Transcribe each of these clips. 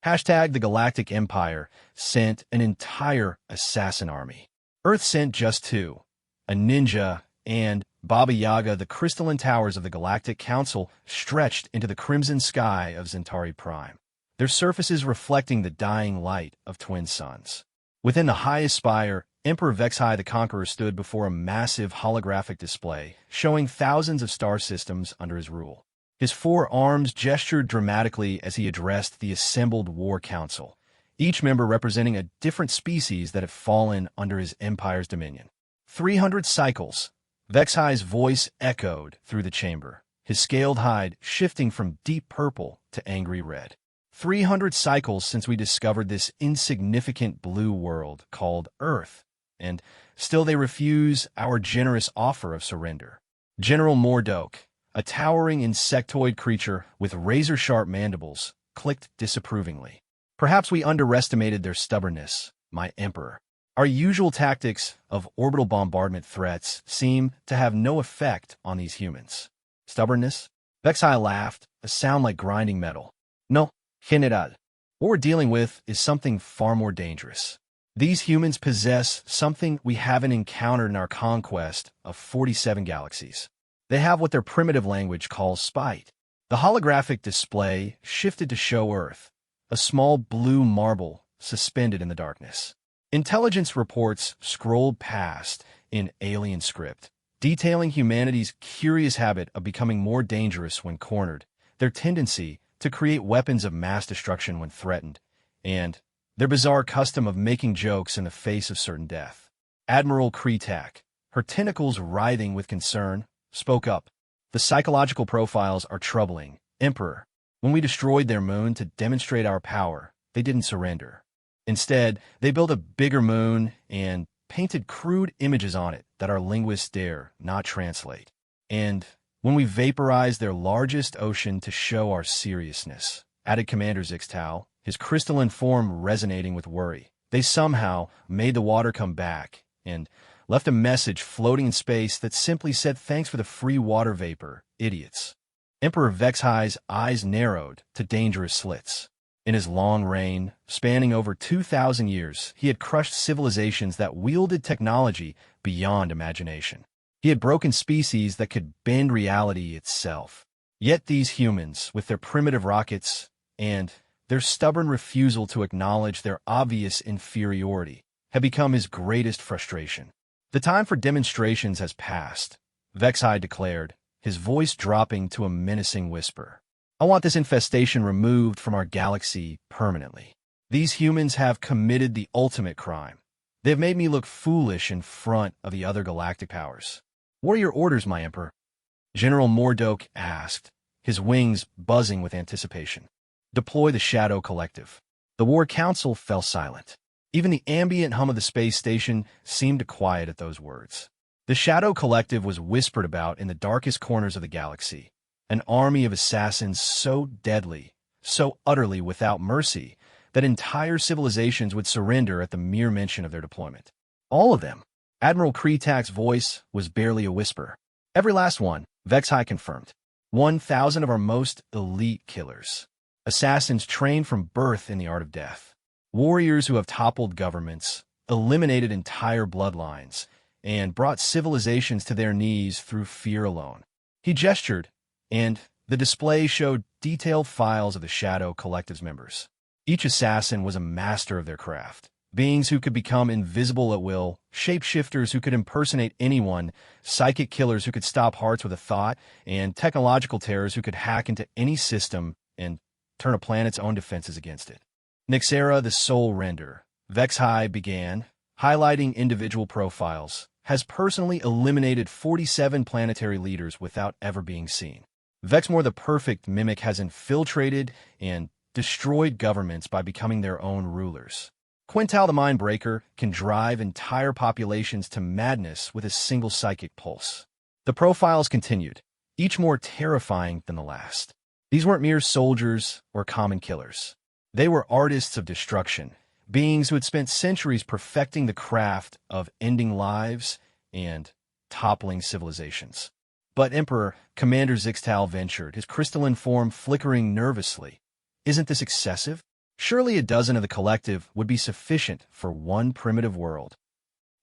Hashtag the Galactic Empire sent an entire assassin army. Earth sent just two, a ninja and Baba Yaga. The crystalline towers of the Galactic Council stretched into the crimson sky of Centauri Prime, their surfaces reflecting the dying light of twin suns. Within the highest spire, Emperor Vexhai the Conqueror stood before a massive holographic display, showing thousands of star systems under his rule. His four arms gestured dramatically as he addressed the assembled War Council, each member representing a different species that had fallen under his empire's dominion. 300 cycles. Vexhai's voice echoed through the chamber, his scaled hide shifting from deep purple to angry red. 300 cycles since we discovered this insignificant blue world called Earth, and still they refuse our generous offer of surrender. General Mordoke, a towering insectoid creature with razor-sharp mandibles, clicked disapprovingly. Perhaps we underestimated their stubbornness, my emperor. Our usual tactics of orbital bombardment threats seem to have no effect on these humans. Stubbornness? Vexhai laughed, a sound like grinding metal. No, General. What we're dealing with is something far more dangerous. These humans possess something we haven't encountered in our conquest of 47 galaxies. They have what their primitive language calls spite. The holographic display shifted to show Earth, a small blue marble suspended in the darkness. Intelligence reports scrolled past in alien script, detailing humanity's curious habit of becoming more dangerous when cornered, their tendency to create weapons of mass destruction when threatened, and their bizarre custom of making jokes in the face of certain death. Admiral Kretak, her tentacles writhing with concern, spoke up. The psychological profiles are troubling, Emperor. When we destroyed their moon to demonstrate our power, they didn't surrender. Instead, they built a bigger moon and painted crude images on it that our linguists dare not translate. And when we vaporized their largest ocean to show our seriousness, added Commander Zixtal, his crystalline form resonating with worry, they somehow made the water come back and left a message floating in space that simply said thanks for the free water vapor, idiots. Emperor Vexhai's eyes narrowed to dangerous slits. In his long reign, spanning over 2,000 years, he had crushed civilizations that wielded technology beyond imagination. He had broken species that could bend reality itself. Yet these humans, with their primitive rockets and their stubborn refusal to acknowledge their obvious inferiority, had become his greatest frustration. The time for demonstrations has passed, Vexhai declared, his voice dropping to a menacing whisper. I want this infestation removed from our galaxy permanently. These humans have committed the ultimate crime. They have made me look foolish in front of the other galactic powers. What are your orders, my emperor? General Mordoke asked, his wings buzzing with anticipation. Deploy the Shadow Collective. The War Council fell silent. Even the ambient hum of the space station seemed to quiet at those words. The Shadow Collective was whispered about in the darkest corners of the galaxy, an army of assassins so deadly, so utterly without mercy, that entire civilizations would surrender at the mere mention of their deployment. All of them. Admiral Kretak's voice was barely a whisper. Every last one, Vexhai confirmed. 1,000 of our most elite killers. Assassins trained from birth in the art of death. Warriors who have toppled governments, eliminated entire bloodlines, and brought civilizations to their knees through fear alone. He gestured, and the display showed detailed files of the Shadow Collective's members. Each assassin was a master of their craft. Beings who could become invisible at will, shapeshifters who could impersonate anyone, psychic killers who could stop hearts with a thought, and technological terrors who could hack into any system and turn a planet's own defenses against it. Nixera, the Soul Render, Vexhai began, highlighting individual profiles, has personally eliminated 47 planetary leaders without ever being seen. Vexmore the Perfect Mimic has infiltrated and destroyed governments by becoming their own rulers. Quintal the Mindbreaker can drive entire populations to madness with a single psychic pulse. The profiles continued, each more terrifying than the last. These weren't mere soldiers or common killers. They were artists of destruction, beings who had spent centuries perfecting the craft of ending lives and toppling civilizations. But Emperor, Commander Zixtal ventured, his crystalline form flickering nervously. Isn't this excessive? Surely a dozen of the collective would be sufficient for one primitive world.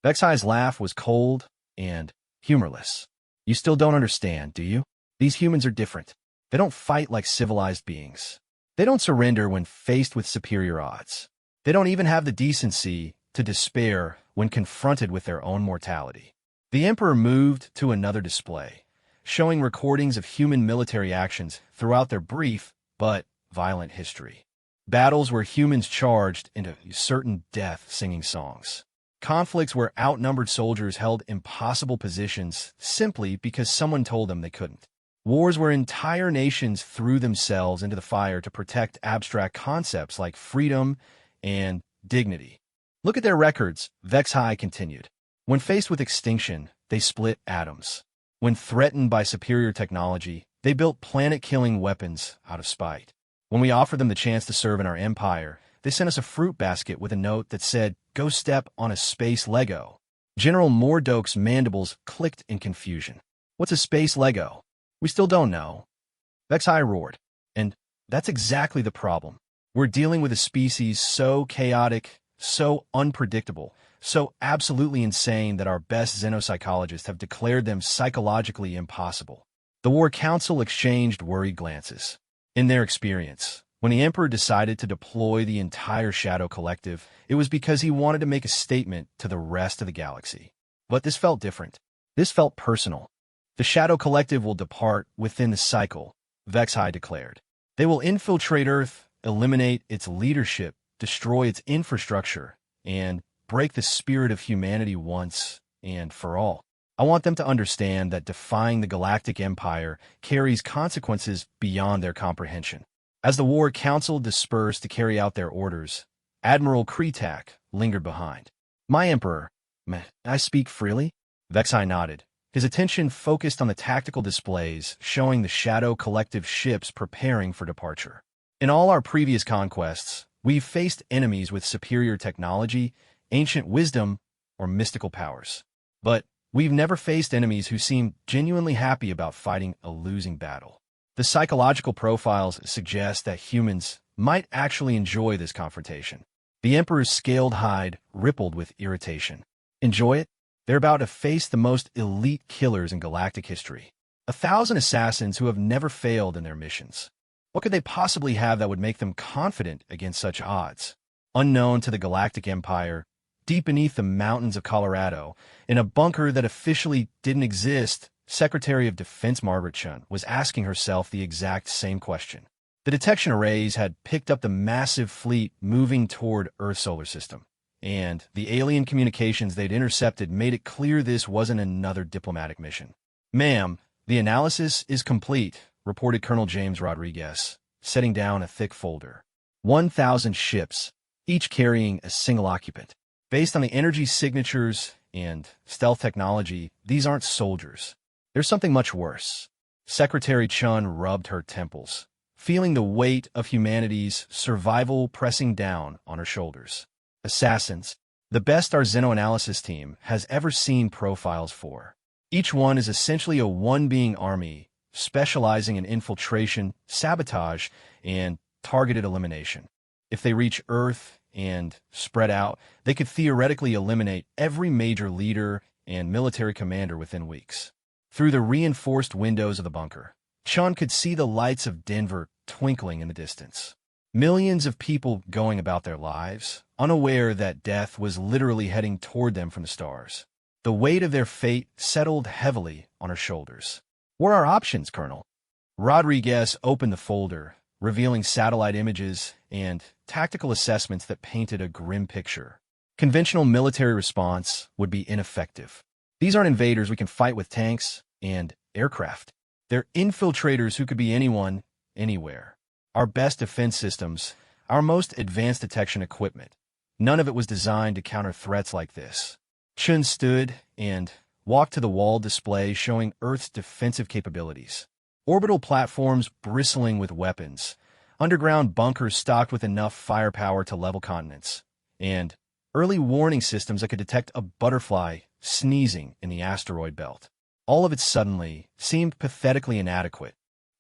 Vexai's laugh was cold and humorless. You still don't understand, do you? These humans are different. They don't fight like civilized beings. They don't surrender when faced with superior odds. They don't even have the decency to despair when confronted with their own mortality. The Emperor moved to another display, showing recordings of human military actions throughout their brief but violent history. Battles where humans charged into certain death singing songs. Conflicts where outnumbered soldiers held impossible positions simply because someone told them they couldn't. Wars where entire nations threw themselves into the fire to protect abstract concepts like freedom and dignity. Look at their records, Vexai continued. When faced with extinction, they split atoms. When threatened by superior technology, they built planet-killing weapons out of spite. When we offered them the chance to serve in our empire, they sent us a fruit basket with a note that said, "Go step on a space Lego." General Mordok's mandibles clicked in confusion. What's a space Lego? We still don't know. Vexai roared. And that's exactly the problem. We're dealing with a species so chaotic, so unpredictable, so absolutely insane that our best xenopsychologists have declared them psychologically impossible. The War Council exchanged worried glances. In their experience, when the Emperor decided to deploy the entire Shadow Collective, it was because he wanted to make a statement to the rest of the galaxy. But this felt different. This felt personal. The Shadow Collective will depart within the cycle, Vexai declared. They will infiltrate Earth, eliminate its leadership, destroy its infrastructure, and break the spirit of humanity once and for all. I want them to understand that defying the Galactic Empire carries consequences beyond their comprehension. As the War Council dispersed to carry out their orders, Admiral Kretak lingered behind. My Emperor, may I speak freely? Vexai nodded, his attention focused on the tactical displays showing the Shadow Collective ships preparing for departure. In all our previous conquests, we've faced enemies with superior technology, ancient wisdom, or mystical powers. But we've never faced enemies who seem genuinely happy about fighting a losing battle. The psychological profiles suggest that humans might actually enjoy this confrontation. The Emperor's scaled hide rippled with irritation. Enjoy it? They're about to face the most elite killers in galactic history. 1,000 assassins who have never failed in their missions. What could they possibly have that would make them confident against such odds? Unknown to the Galactic Empire, deep beneath the mountains of Colorado, in a bunker that officially didn't exist, Secretary of Defense Margaret Chun was asking herself the exact same question. The detection arrays had picked up the massive fleet moving toward Earth's solar system, and the alien communications they'd intercepted made it clear this wasn't another diplomatic mission. "Ma'am, the analysis is complete," reported Colonel James Rodriguez, setting down a thick folder. 1,000 ships, each carrying a single occupant. Based on the energy signatures and stealth technology, these aren't soldiers. There's something much worse. Secretary Chun rubbed her temples, feeling the weight of humanity's survival pressing down on her shoulders. Assassins, the best our xenoanalysis team has ever seen profiles for. Each one is essentially a one-being army, specializing in infiltration, sabotage, and targeted elimination. If they reach Earth and spread out, they could theoretically eliminate every major leader and military commander within weeks. Through the reinforced windows of the bunker, Chun could see the lights of Denver twinkling in the distance. Millions of people going about their lives, unaware that death was literally heading toward them from the stars. The weight of their fate settled heavily on her shoulders. "What are our options, Colonel?" Rodriguez opened the folder, revealing satellite images and tactical assessments that painted a grim picture. Conventional military response would be ineffective. These aren't invaders we can fight with tanks and aircraft. They're infiltrators who could be anyone, anywhere. Our best defense systems, our most advanced detection equipment, none of it was designed to counter threats like this. Chun stood and walked to the wall display showing Earth's defensive capabilities. Orbital platforms bristling with weapons, underground bunkers stocked with enough firepower to level continents, and early warning systems that could detect a butterfly sneezing in the asteroid belt. All of it suddenly seemed pathetically inadequate.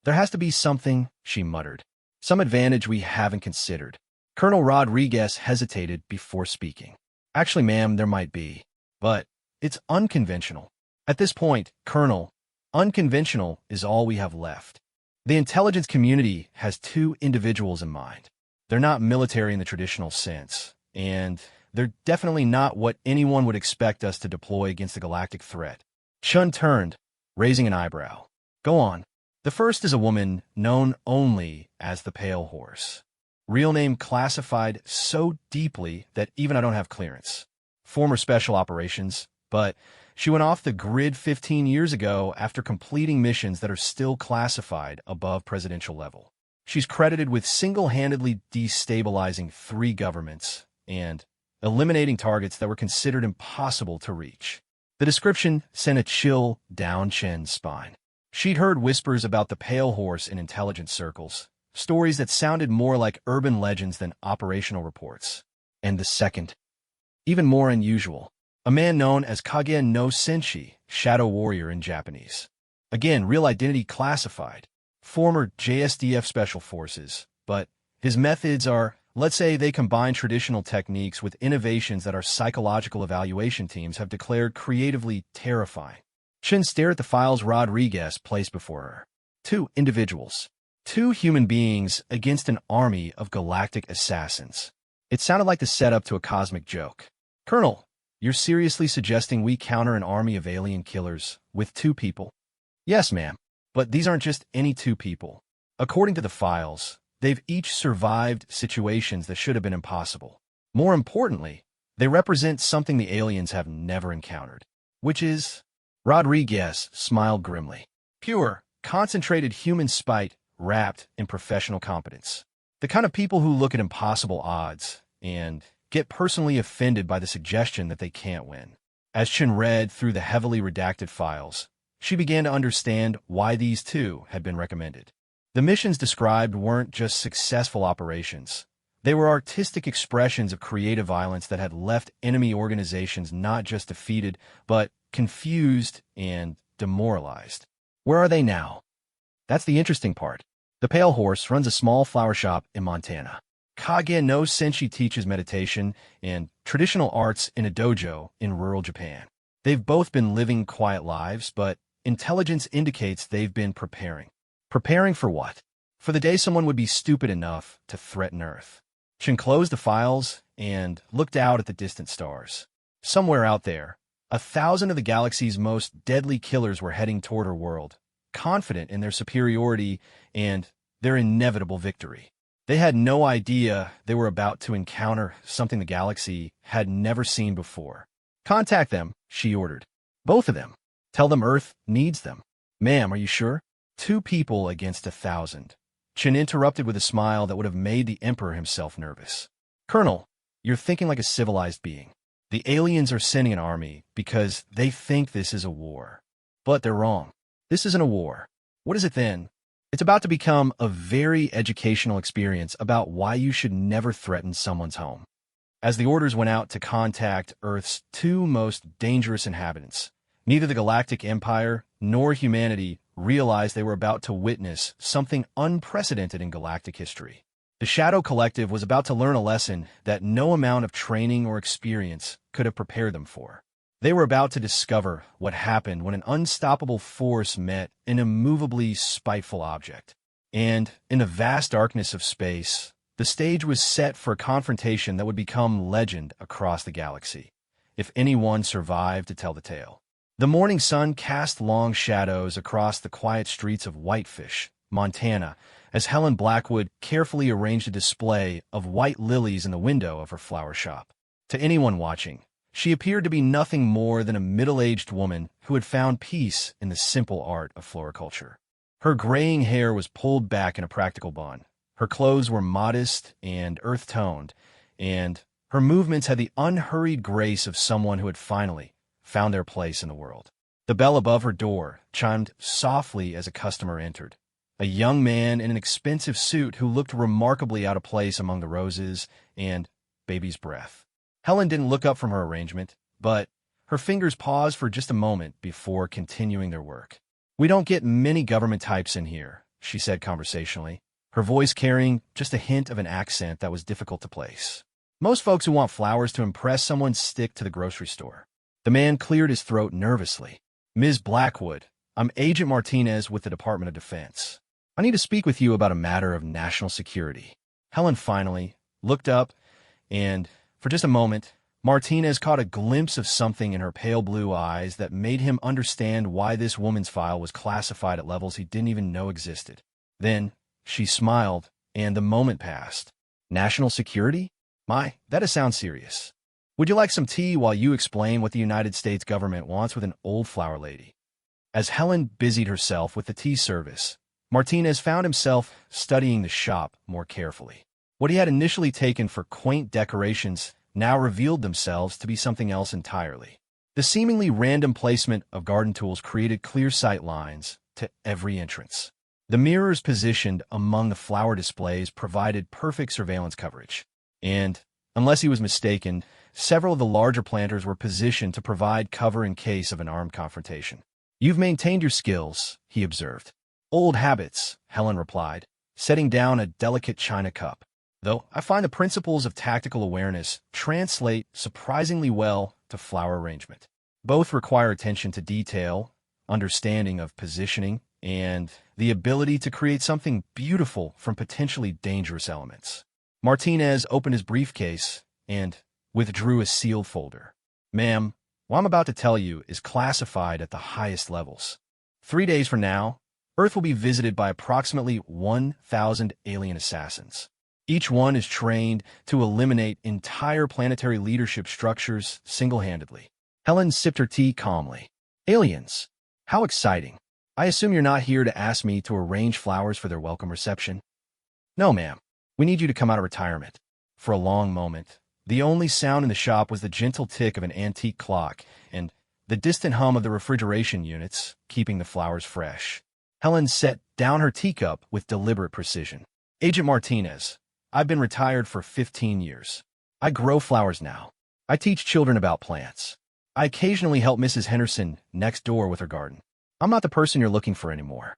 "There has to be something," she muttered. "Some advantage we haven't considered." Colonel Rodriguez hesitated before speaking. Actually, ma'am, there might be, but it's unconventional. At this point, Colonel, unconventional is all we have left. The intelligence community has two individuals in mind. They're not military in the traditional sense, and they're definitely not what anyone would expect us to deploy against the galactic threat. Chun turned, raising an eyebrow. Go on. The first is a woman known only as the Pale Horse. Real name classified so deeply that even I don't have clearance. Former special operations, but she went off the grid 15 years ago after completing missions that are still classified above presidential level. She's credited with single-handedly destabilizing 3 governments and eliminating targets that were considered impossible to reach. The description sent a chill down Chen's spine. She'd heard whispers about the Pale Horse in intelligence circles, stories that sounded more like urban legends than operational reports. And the second, even more unusual, a man known as Kage no Senshi, Shadow Warrior in Japanese. Again, real identity classified. Former JSDF Special Forces, but his methods are, let's say, they combine traditional techniques with innovations that our psychological evaluation teams have declared creatively terrifying. Chen stared at the files Rodriguez placed before her. 2 individuals. 2 human beings against an army of galactic assassins. It sounded like the setup to a cosmic joke. Colonel, you're seriously suggesting we counter an army of alien killers with 2 people? Yes, ma'am. But these aren't just any 2 people. According to the files, they've each survived situations that should have been impossible. More importantly, they represent something the aliens have never encountered, which is... Rodriguez smiled grimly. Pure, concentrated human spite wrapped in professional competence. The kind of people who look at impossible odds and get personally offended by the suggestion that they can't win. As Chen read through the heavily redacted files, she began to understand why these 2 had been recommended. The missions described weren't just successful operations. They were artistic expressions of creative violence that had left enemy organizations not just defeated, but confused and demoralized. Where are they now? That's the interesting part. The Pale Horse runs a small flower shop in Montana. Kage no Senshi teaches meditation and traditional arts in a dojo in rural Japan. They've both been living quiet lives, but intelligence indicates they've been preparing. Preparing for what? For the day someone would be stupid enough to threaten Earth. Chen closed the files and looked out at the distant stars. Somewhere out there, 1,000 of the galaxy's most deadly killers were heading toward her world, confident in their superiority and their inevitable victory. They had no idea they were about to encounter something the galaxy had never seen before. Contact them, she ordered. Both of them. Tell them Earth needs them. Ma'am, are you sure? 2 people against 1,000. Chen interrupted with a smile that would have made the Emperor himself nervous. Colonel, you're thinking like a civilized being. The aliens are sending an army because they think this is a war. But they're wrong. This isn't a war. What is it then? It's about to become a very educational experience about why you should never threaten someone's home. As the orders went out to contact Earth's 2 most dangerous inhabitants, neither the Galactic Empire nor humanity realized they were about to witness something unprecedented in galactic history. The Shadow Collective was about to learn a lesson that no amount of training or experience could have prepared them for. They were about to discover what happened when an unstoppable force met an immovably spiteful object. And in the vast darkness of space, the stage was set for a confrontation that would become legend across the galaxy, if anyone survived to tell the tale. The morning sun cast long shadows across the quiet streets of Whitefish, Montana, as Helen Blackwood carefully arranged a display of white lilies in the window of her flower shop. To anyone watching, she appeared to be nothing more than a middle-aged woman who had found peace in the simple art of floriculture. Her graying hair was pulled back in a practical bun. Her clothes were modest and earth-toned, and her movements had the unhurried grace of someone who had finally found their place in the world. The bell above her door chimed softly as a customer entered. A young man in an expensive suit who looked remarkably out of place among the roses and baby's breath. Helen didn't look up from her arrangement, but her fingers paused for just a moment before continuing their work. We don't get many government types in here, she said conversationally. her voice carrying just a hint of an accent that was difficult to place. Most folks who want flowers to impress someone stick to the grocery store. The man cleared his throat nervously. Ms. Blackwood, I'm Agent Martinez with the Department of Defense. I need to speak with you about a matter of national security. Helen finally looked up, and for just a moment, Martinez caught a glimpse of something in her pale blue eyes that made him understand why this woman's file was classified at levels he didn't even know existed. Then, she smiled, and the moment passed. National security? My, that sounds serious. Would you like some tea while you explain what the United States government wants with an old flower lady? As Helen busied herself with the tea service, Martinez found himself studying the shop more carefully. What he had initially taken for quaint decorations now revealed themselves to be something else entirely. The seemingly random placement of garden tools created clear sight lines to every entrance. The mirrors positioned among the flower displays provided perfect surveillance coverage. And, unless he was mistaken, several of the larger planters were positioned to provide cover in case of an armed confrontation. You've maintained your skills, he observed. Old habits, Helen replied, setting down a delicate china cup. Though I find the principles of tactical awareness translate surprisingly well to flower arrangement. Both require attention to detail, understanding of positioning, and the ability to create something beautiful from potentially dangerous elements. Martinez opened his briefcase and withdrew a sealed folder. Ma'am, what I'm about to tell you is classified at the highest levels. 3 days from now, Earth will be visited by approximately 1,000 alien assassins. Each one is trained to eliminate entire planetary leadership structures single-handedly. Helen sipped her tea calmly. Aliens? How exciting. I assume you're not here to ask me to arrange flowers for their welcome reception? No, ma'am. We need you to come out of retirement. For a long moment, the only sound in the shop was the gentle tick of an antique clock and the distant hum of the refrigeration units, keeping the flowers fresh. Helen set down her teacup with deliberate precision. Agent Martinez, I've been retired for 15 years. I grow flowers now. I teach children about plants. I occasionally help Mrs. Henderson next door with her garden. I'm not the person you're looking for anymore.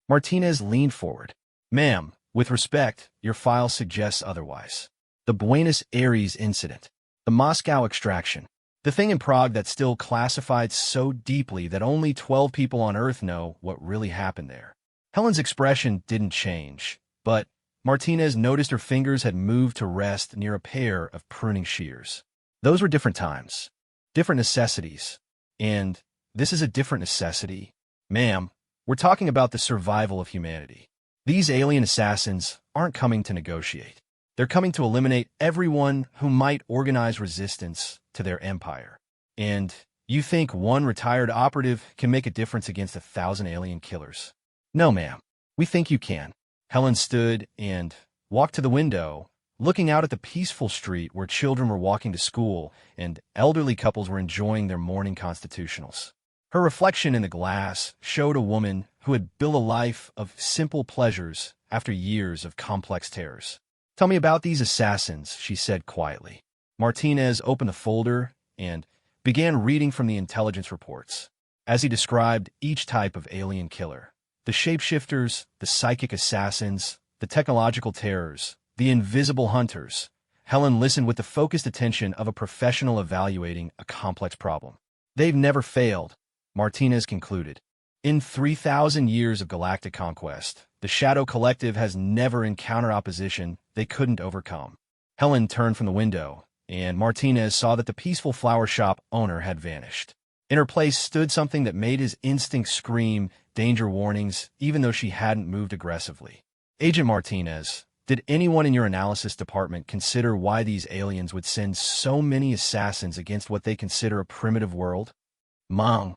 Martinez leaned forward. Ma'am, with respect, your file suggests otherwise. The Buenos Aires incident, the Moscow extraction, the thing in Prague that's still classified so deeply that only 12 people on Earth know what really happened there. Helen's expression didn't change, but Martinez noticed her fingers had moved to rest near a pair of pruning shears. Those were different times, different necessities, and this is a different necessity. Ma'am, we're talking about the survival of humanity. These alien assassins aren't coming to negotiate. They're coming to eliminate everyone who might organize resistance to their empire. And you think one retired operative can make a difference against 1,000 alien killers? No, ma'am. We think you can. Helen stood and walked to the window, looking out at the peaceful street where children were walking to school and elderly couples were enjoying their morning constitutionals. Her reflection in the glass showed a woman who had built a life of simple pleasures after years of complex terrors. Tell me about these assassins, she said quietly. Martinez opened the folder and began reading from the intelligence reports. As he described each type of alien killer, the shapeshifters, the psychic assassins, the technological terrors, the invisible hunters, Helen listened with the focused attention of a professional evaluating a complex problem. They've never failed, Martinez concluded. In 3,000 years of galactic conquest, the Shadow Collective has never encountered opposition they couldn't overcome. Helen turned from the window, and Martinez saw that the peaceful flower shop owner had vanished. In her place stood something that made his instincts scream danger warnings, even though she hadn't moved aggressively. Agent Martinez, did anyone in your analysis department consider why these aliens would send so many assassins against what they consider a primitive world? Mom.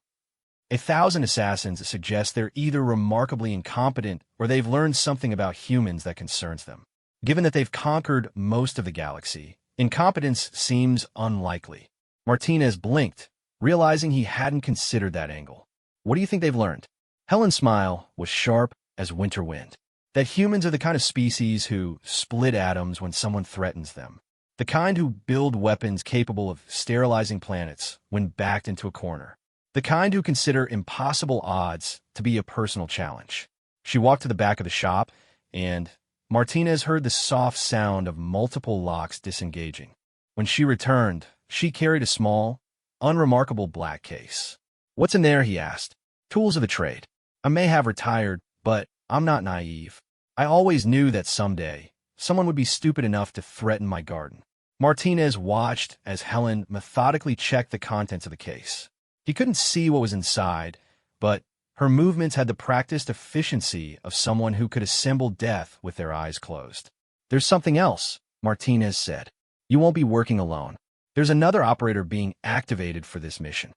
1,000 assassins suggest they're either remarkably incompetent or they've learned something about humans that concerns them. Given that they've conquered most of the galaxy, incompetence seems unlikely. Martinez blinked, realizing he hadn't considered that angle. What do you think they've learned? Helen's smile was sharp as winter wind. That humans are the kind of species who split atoms when someone threatens them. The kind who build weapons capable of sterilizing planets when backed into a corner. The kind who consider impossible odds to be a personal challenge. She walked to the back of the shop, and Martinez heard the soft sound of multiple locks disengaging. When she returned, she carried a small, unremarkable black case. "What's in there?" he asked. "Tools of the trade. I may have retired, but I'm not naive. I always knew that someday, someone would be stupid enough to threaten my garden." Martinez watched as Helen methodically checked the contents of the case. He couldn't see what was inside, but her movements had the practiced efficiency of someone who could assemble death with their eyes closed. "There's something else," Martinez said. "You won't be working alone. There's another operator being activated for this mission."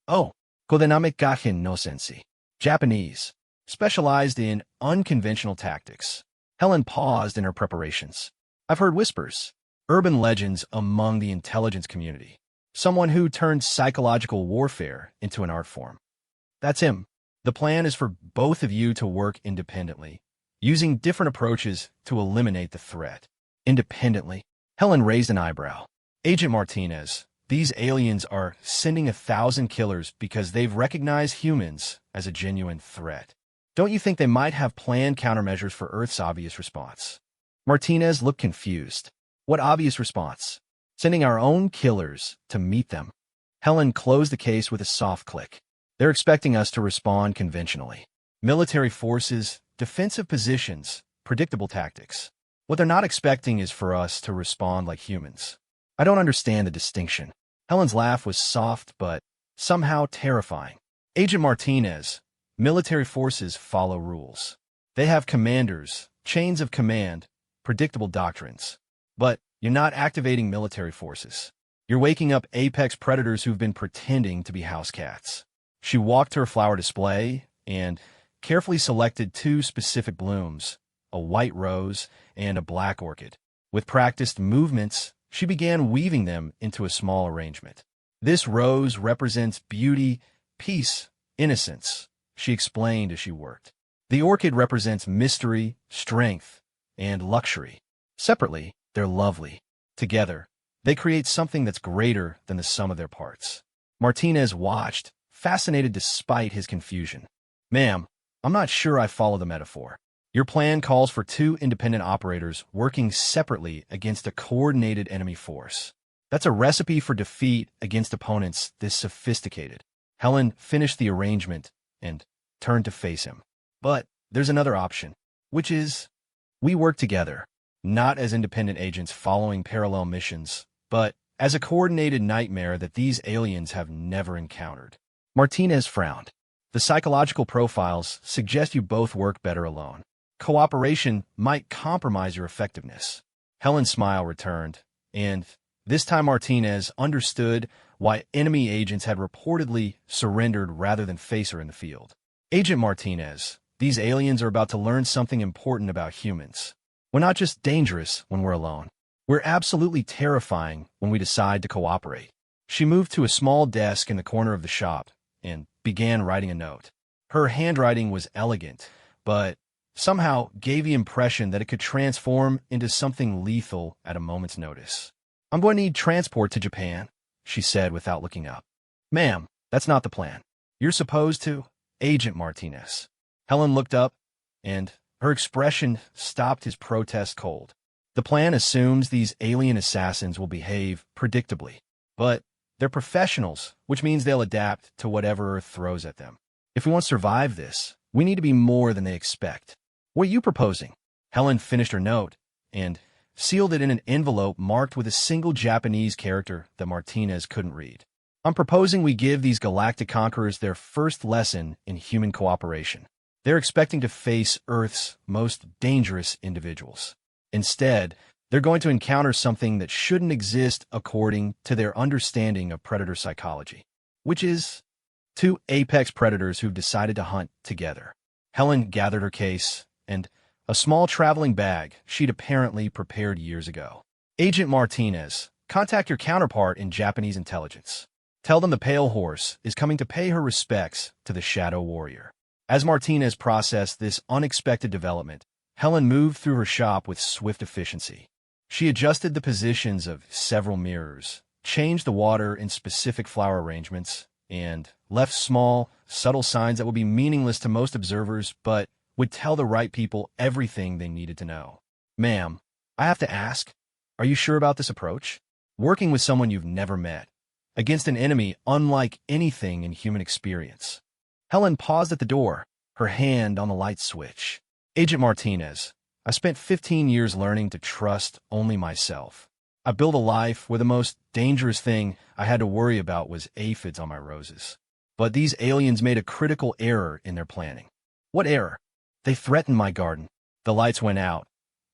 "Oh, Kodename Gahin no Sensi." Japanese, specialized in unconventional tactics. Helen paused in her preparations. "I've heard whispers, urban legends among the intelligence community. Someone who turned psychological warfare into an art form." "That's him. The plan is for both of you to work independently, using different approaches to eliminate the threat." "Independently?" Helen raised an eyebrow. "Agent Martinez, these aliens are sending 1,000 killers because they've recognized humans as a genuine threat. Don't you think they might have planned countermeasures for Earth's obvious response?" Martinez looked confused. "What obvious response?" "Sending our own killers to meet them." Helen closed the case with a soft click. "They're expecting us to respond conventionally. Military forces, defensive positions, predictable tactics. What they're not expecting is for us to respond like humans." "I don't understand the distinction." Helen's laugh was soft but somehow terrifying. "Agent Martinez, military forces follow rules. They have commanders, chains of command, predictable doctrines. But you're not activating military forces. You're waking up apex predators who've been pretending to be house cats." She walked to her flower display and carefully selected 2 specific blooms, a white rose and a black orchid. With practiced movements, she began weaving them into a small arrangement. "This rose represents beauty, peace, innocence," she explained as she worked. "The orchid represents mystery, strength, and luxury. Separately, they're lovely. Together, they create something that's greater than the sum of their parts." Martinez watched, fascinated despite his confusion. "Ma'am, I'm not sure I follow the metaphor. Your plan calls for 2 independent operators working separately against a coordinated enemy force. That's a recipe for defeat against opponents this sophisticated." Helen finished the arrangement and turned to face him. "But there's another option, which is, we work together, not as independent agents following parallel missions, but as a coordinated nightmare that these aliens have never encountered." Martinez frowned. "The psychological profiles suggest you both work better alone. Cooperation might compromise your effectiveness." Helen's smile returned, and this time Martinez understood why enemy agents had reportedly surrendered rather than face her in the field. "Agent Martinez, these aliens are about to learn something important about humans. We're not just dangerous when we're alone. We're absolutely terrifying when we decide to cooperate." She moved to a small desk in the corner of the shop and began writing a note. Her handwriting was elegant, but somehow gave the impression that it could transform into something lethal at a moment's notice. "I'm going to need transport to Japan," she said without looking up. "Ma'am, that's not the plan. You're supposed to—" "Agent Martinez." Helen looked up, and her expression stopped his protest cold. "The plan assumes these alien assassins will behave predictably, but they're professionals, which means they'll adapt to whatever Earth throws at them. If we want to survive this, we need to be more than they expect. What are you proposing?" Helen finished her note and sealed it in an envelope marked with a single Japanese character that Martinez couldn't read. "I'm proposing we give these galactic conquerors their first lesson in human cooperation. They're expecting to face Earth's most dangerous individuals. Instead, they're going to encounter something that shouldn't exist according to their understanding of predator psychology, which is 2 apex predators who've decided to hunt together." Helen gathered her case and a small traveling bag she'd apparently prepared years ago. "Agent Martinez, contact your counterpart in Japanese intelligence. Tell them the Pale Horse is coming to pay her respects to the Shadow Warrior." As Martinez processed this unexpected development, Helen moved through her shop with swift efficiency. She adjusted the positions of several mirrors, changed the water in specific flower arrangements, and left small, subtle signs that would be meaningless to most observers but would tell the right people everything they needed to know. Ma'am, I have to ask, are you sure about this approach? Working with someone you've never met, against an enemy unlike anything in human experience. Helen paused at the door, her hand on the light switch. Agent Martinez, I spent 15 years learning to trust only myself. I built a life where the most dangerous thing I had to worry about was aphids on my roses. But these aliens made a critical error in their planning. What error? They threatened my garden. The lights went out,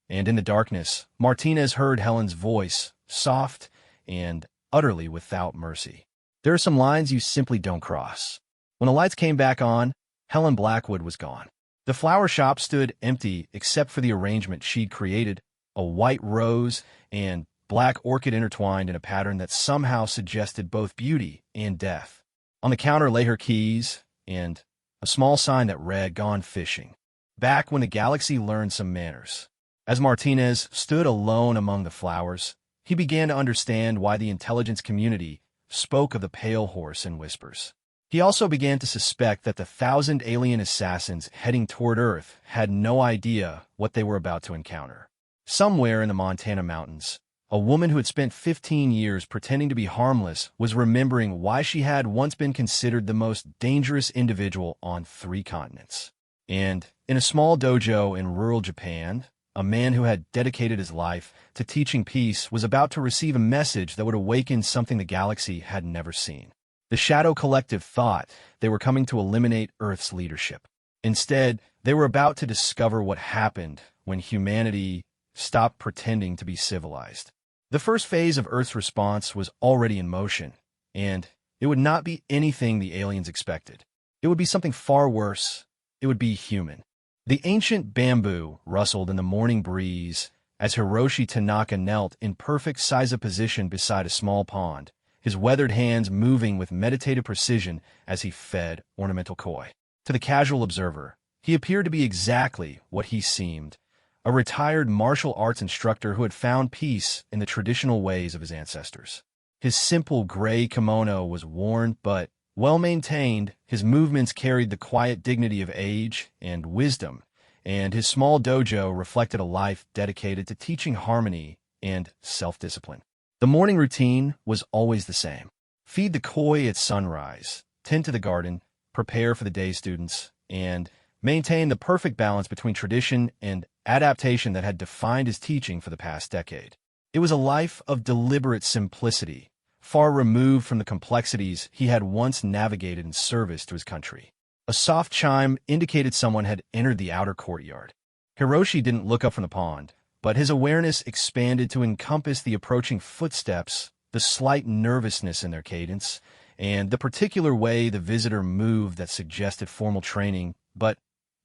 and in the darkness, Martinez heard Helen's voice, soft and utterly without mercy. There are some lines you simply don't cross. When the lights came back on, Helen Blackwood was gone. The flower shop stood empty except for the arrangement she'd created, a white rose and black orchid intertwined in a pattern that somehow suggested both beauty and death. On the counter lay her keys and a small sign that read, "Gone fishing." Back when the galaxy learned some manners. As Martinez stood alone among the flowers, he began to understand why the intelligence community spoke of the pale horse in whispers. He also began to suspect that the 1,000 alien assassins heading toward Earth had no idea what they were about to encounter. Somewhere in the Montana mountains, a woman who had spent 15 years pretending to be harmless was remembering why she had once been considered the most dangerous individual on 3 continents. And in a small dojo in rural Japan, a man who had dedicated his life to teaching peace was about to receive a message that would awaken something the galaxy had never seen. The Shadow Collective thought they were coming to eliminate Earth's leadership. Instead, they were about to discover what happened when humanity stopped pretending to be civilized. The first phase of Earth's response was already in motion, and it would not be anything the aliens expected. It would be something far worse. It would be human. The ancient bamboo rustled in the morning breeze as Hiroshi Tanaka knelt in perfect Seiza position beside a small pond, his weathered hands moving with meditative precision as he fed ornamental koi. To the casual observer, he appeared to be exactly what he seemed, a retired martial arts instructor who had found peace in the traditional ways of his ancestors. His simple gray kimono was worn but well-maintained, his movements carried the quiet dignity of age and wisdom, and his small dojo reflected a life dedicated to teaching harmony and self-discipline. The morning routine was always the same. Feed the koi at sunrise, tend to the garden, prepare for the day's students, and maintain the perfect balance between tradition and adaptation that had defined his teaching for the past decade. It was a life of deliberate simplicity, far removed from the complexities he had once navigated in service to his country. A soft chime indicated someone had entered the outer courtyard. Hiroshi didn't look up from the pond, but his awareness expanded to encompass the approaching footsteps, the slight nervousness in their cadence, and the particular way the visitor moved that suggested formal training, but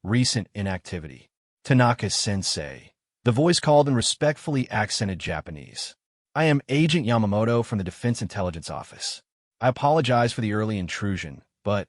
recent inactivity. "Tanaka-sensei." The voice called in respectfully accented Japanese. "I am Agent Yamamoto from the Defense Intelligence Office. I apologize for the early intrusion, but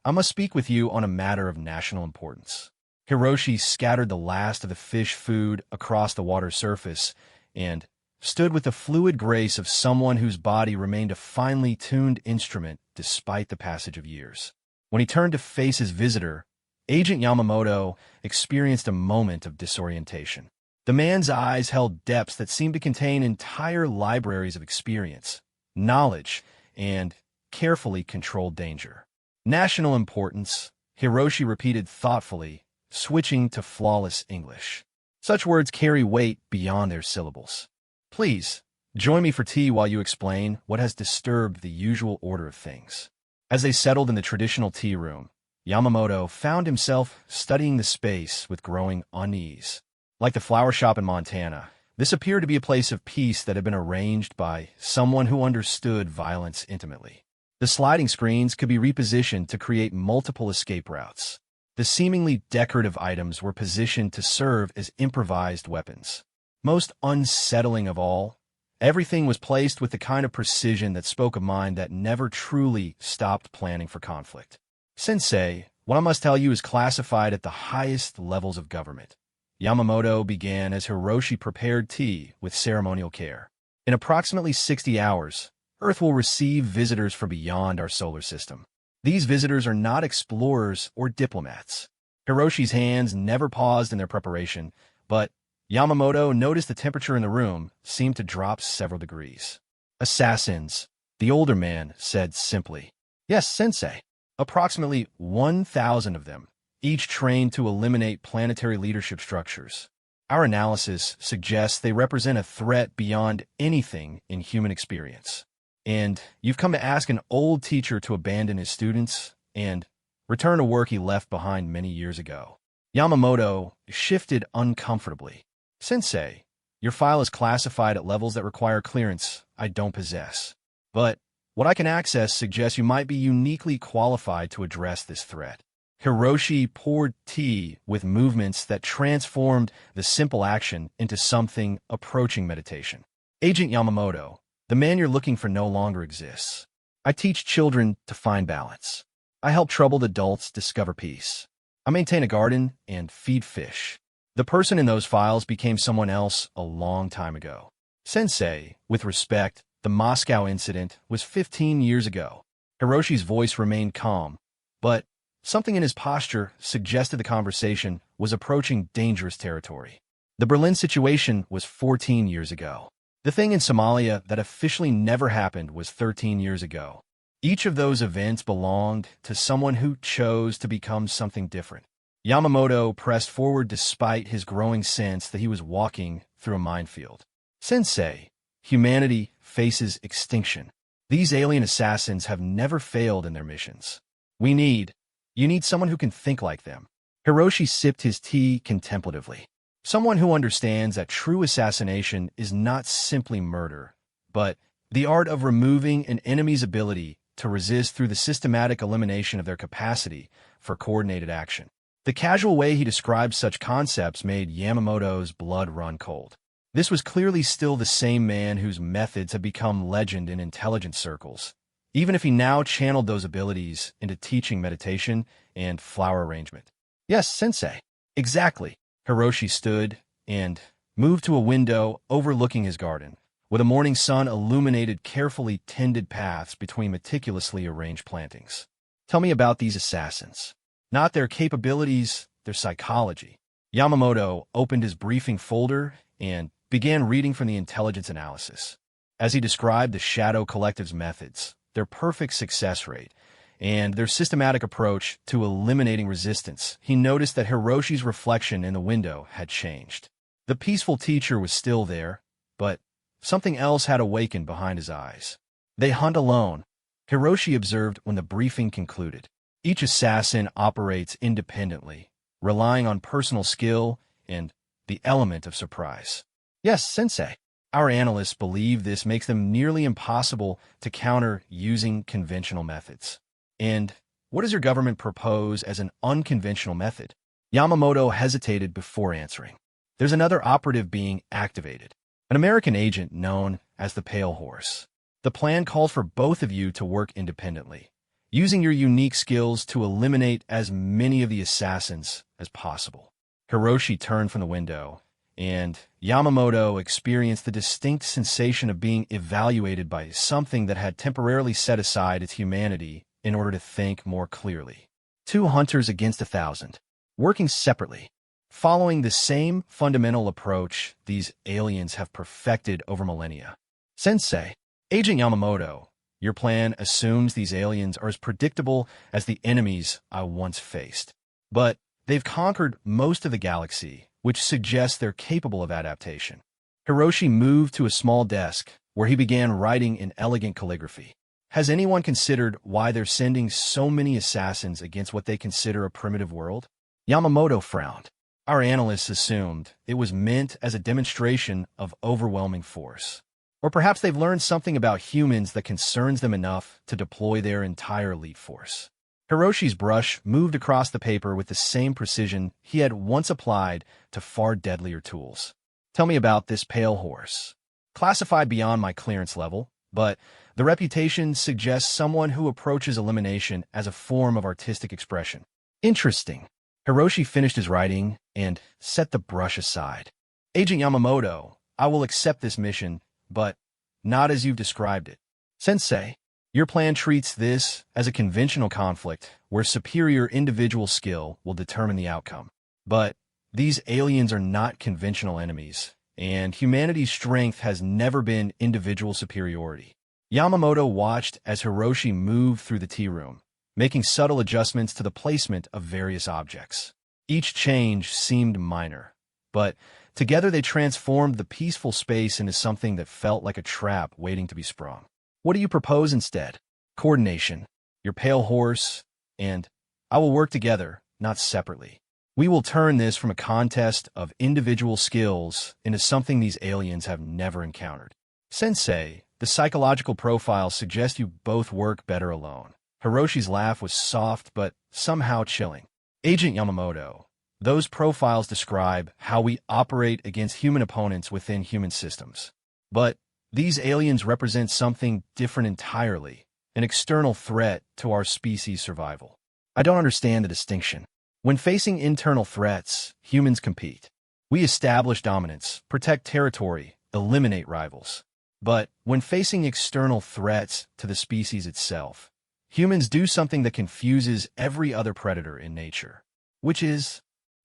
I must speak with you on a matter of national importance." Hiroshi scattered the last of the fish food across the water's surface and stood with the fluid grace of someone whose body remained a finely tuned instrument despite the passage of years. When he turned to face his visitor, Agent Yamamoto experienced a moment of disorientation. The man's eyes held depths that seemed to contain entire libraries of experience, knowledge, and carefully controlled danger. "National importance," Hiroshi repeated thoughtfully, switching to flawless English. Such words carry weight beyond their syllables. "Please, join me for tea while you explain what has disturbed the usual order of things." As they settled in the traditional tea room, Yamamoto found himself studying the space with growing unease. Like the flower shop in Montana, this appeared to be a place of peace that had been arranged by someone who understood violence intimately. The sliding screens could be repositioned to create multiple escape routes. The seemingly decorative items were positioned to serve as improvised weapons. Most unsettling of all, everything was placed with the kind of precision that spoke a mind that never truly stopped planning for conflict. "Sensei, what I must tell you is classified at the highest levels of government." Yamamoto began as Hiroshi prepared tea with ceremonial care. "In approximately 60 hours, Earth will receive visitors from beyond our solar system. These visitors are not explorers or diplomats." Hiroshi's hands never paused in their preparation, but Yamamoto noticed the temperature in the room seemed to drop several degrees. Assassins, the older man said simply. Yes, sensei. Approximately 1,000 of them, each trained to eliminate planetary leadership structures. Our analysis suggests they represent a threat beyond anything in human experience. And you've come to ask an old teacher to abandon his students and return to work he left behind many years ago. Yamamoto shifted uncomfortably. Sensei, your file is classified at levels that require clearance I don't possess. But what I can access suggests you might be uniquely qualified to address this threat. Hiroshi poured tea with movements that transformed the simple action into something approaching meditation. Agent Yamamoto, the man you're looking for no longer exists. I teach children to find balance. I help troubled adults discover peace. I maintain a garden and feed fish. The person in those files became someone else a long time ago. Sensei, with respect, the Moscow incident was 15 years ago. Hiroshi's voice remained calm, but something in his posture suggested the conversation was approaching dangerous territory. The Berlin situation was 14 years ago. The thing in Somalia that officially never happened was 13 years ago. Each of those events belonged to someone who chose to become something different. Yamamoto pressed forward despite his growing sense that he was walking through a minefield. Sensei, humanity faces extinction. These alien assassins have never failed in their missions. You need someone who can think like them. Hiroshi sipped his tea contemplatively. Someone who understands that true assassination is not simply murder, but the art of removing an enemy's ability to resist through the systematic elimination of their capacity for coordinated action. The casual way he described such concepts made Yamamoto's blood run cold. This was clearly still the same man whose methods had become legend in intelligence circles, even if he now channeled those abilities into teaching meditation and flower arrangement. Yes, sensei. Exactly. Hiroshi stood and moved to a window overlooking his garden, where the morning sun illuminated carefully tended paths between meticulously arranged plantings. Tell me about these assassins. Not their capabilities, their psychology. Yamamoto opened his briefing folder and began reading from the intelligence analysis. As he described the Shadow Collective's methods, their perfect success rate, and their systematic approach to eliminating resistance, he noticed that Hiroshi's reflection in the window had changed. The peaceful teacher was still there, but something else had awakened behind his eyes. They hunt alone, Hiroshi observed when the briefing concluded. Each assassin operates independently, relying on personal skill and the element of surprise. Yes, sensei. Our analysts believe this makes them nearly impossible to counter using conventional methods. And what does your government propose as an unconventional method? Yamamoto hesitated before answering. There's another operative being activated, an American agent known as the Pale Horse. The plan calls for both of you to work independently, using your unique skills to eliminate as many of the assassins as possible. Hiroshi turned from the window, and Yamamoto experienced the distinct sensation of being evaluated by something that had temporarily set aside its humanity in order to think more clearly. 2 hunters against 1,000, working separately. Following the same fundamental approach these aliens have perfected over millennia. Sensei, Agent Yamamoto, your plan assumes these aliens are as predictable as the enemies I once faced. But they've conquered most of the galaxy, which suggests they're capable of adaptation. Hiroshi moved to a small desk, where he began writing in elegant calligraphy. Has anyone considered why they're sending so many assassins against what they consider a primitive world? Yamamoto frowned. Our analysts assumed it was meant as a demonstration of overwhelming force. Or perhaps they've learned something about humans that concerns them enough to deploy their entire elite force. Hiroshi's brush moved across the paper with the same precision he had once applied to far deadlier tools. Tell me about this Pale Horse. Classified beyond my clearance level, but the reputation suggests someone who approaches elimination as a form of artistic expression. Interesting. Hiroshi finished his writing and set the brush aside. Agent Yamamoto, I will accept this mission, but not as you've described it. Sensei, your plan treats this as a conventional conflict where superior individual skill will determine the outcome. But These aliens are not conventional enemies, and humanity's strength has never been individual superiority. Yamamoto watched as Hiroshi moved through the tea room, making subtle adjustments to the placement of various objects. Each change seemed minor, but together they transformed the peaceful space into something that felt like a trap waiting to be sprung. What do you propose instead? Coordination, your pale horse, and I will work together, not separately. We will turn this from a contest of individual skills into something these aliens have never encountered. Sensei, the psychological profiles suggest you both work better alone. Hiroshi's laugh was soft but somehow chilling. Agent Yamamoto, those profiles describe how we operate against human opponents within human systems. But these aliens represent something different entirely, an external threat to our species' survival. I don't understand the distinction. When facing internal threats, humans compete. We establish dominance, protect territory, eliminate rivals. But when facing external threats to the species itself, humans do something that confuses every other predator in nature, which is,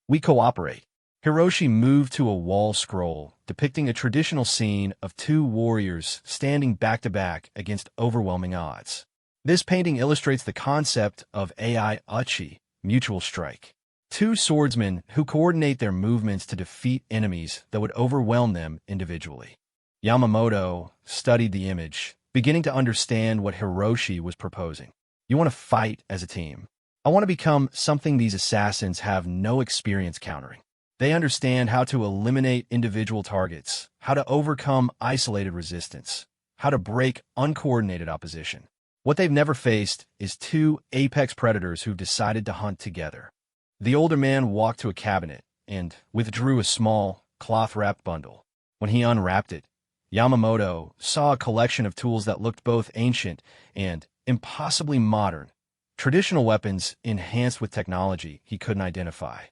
we cooperate. Hiroshi moved to a wall scroll depicting a traditional scene of two warriors standing back-to-back against overwhelming odds. This painting illustrates the concept of AI Uchi, mutual strike. Two swordsmen who coordinate their movements to defeat enemies that would overwhelm them individually. Yamamoto studied the image, beginning to understand what Hiroshi was proposing. You want to fight as a team. I want to become something these assassins have no experience countering. They understand how to eliminate individual targets, how to overcome isolated resistance, how to break uncoordinated opposition. What they've never faced is two apex predators who've decided to hunt together. The older man walked to a cabinet and withdrew a small, cloth-wrapped bundle. When he unwrapped it, Yamamoto saw a collection of tools that looked both ancient and impossibly modern, traditional weapons enhanced with technology he couldn't identify.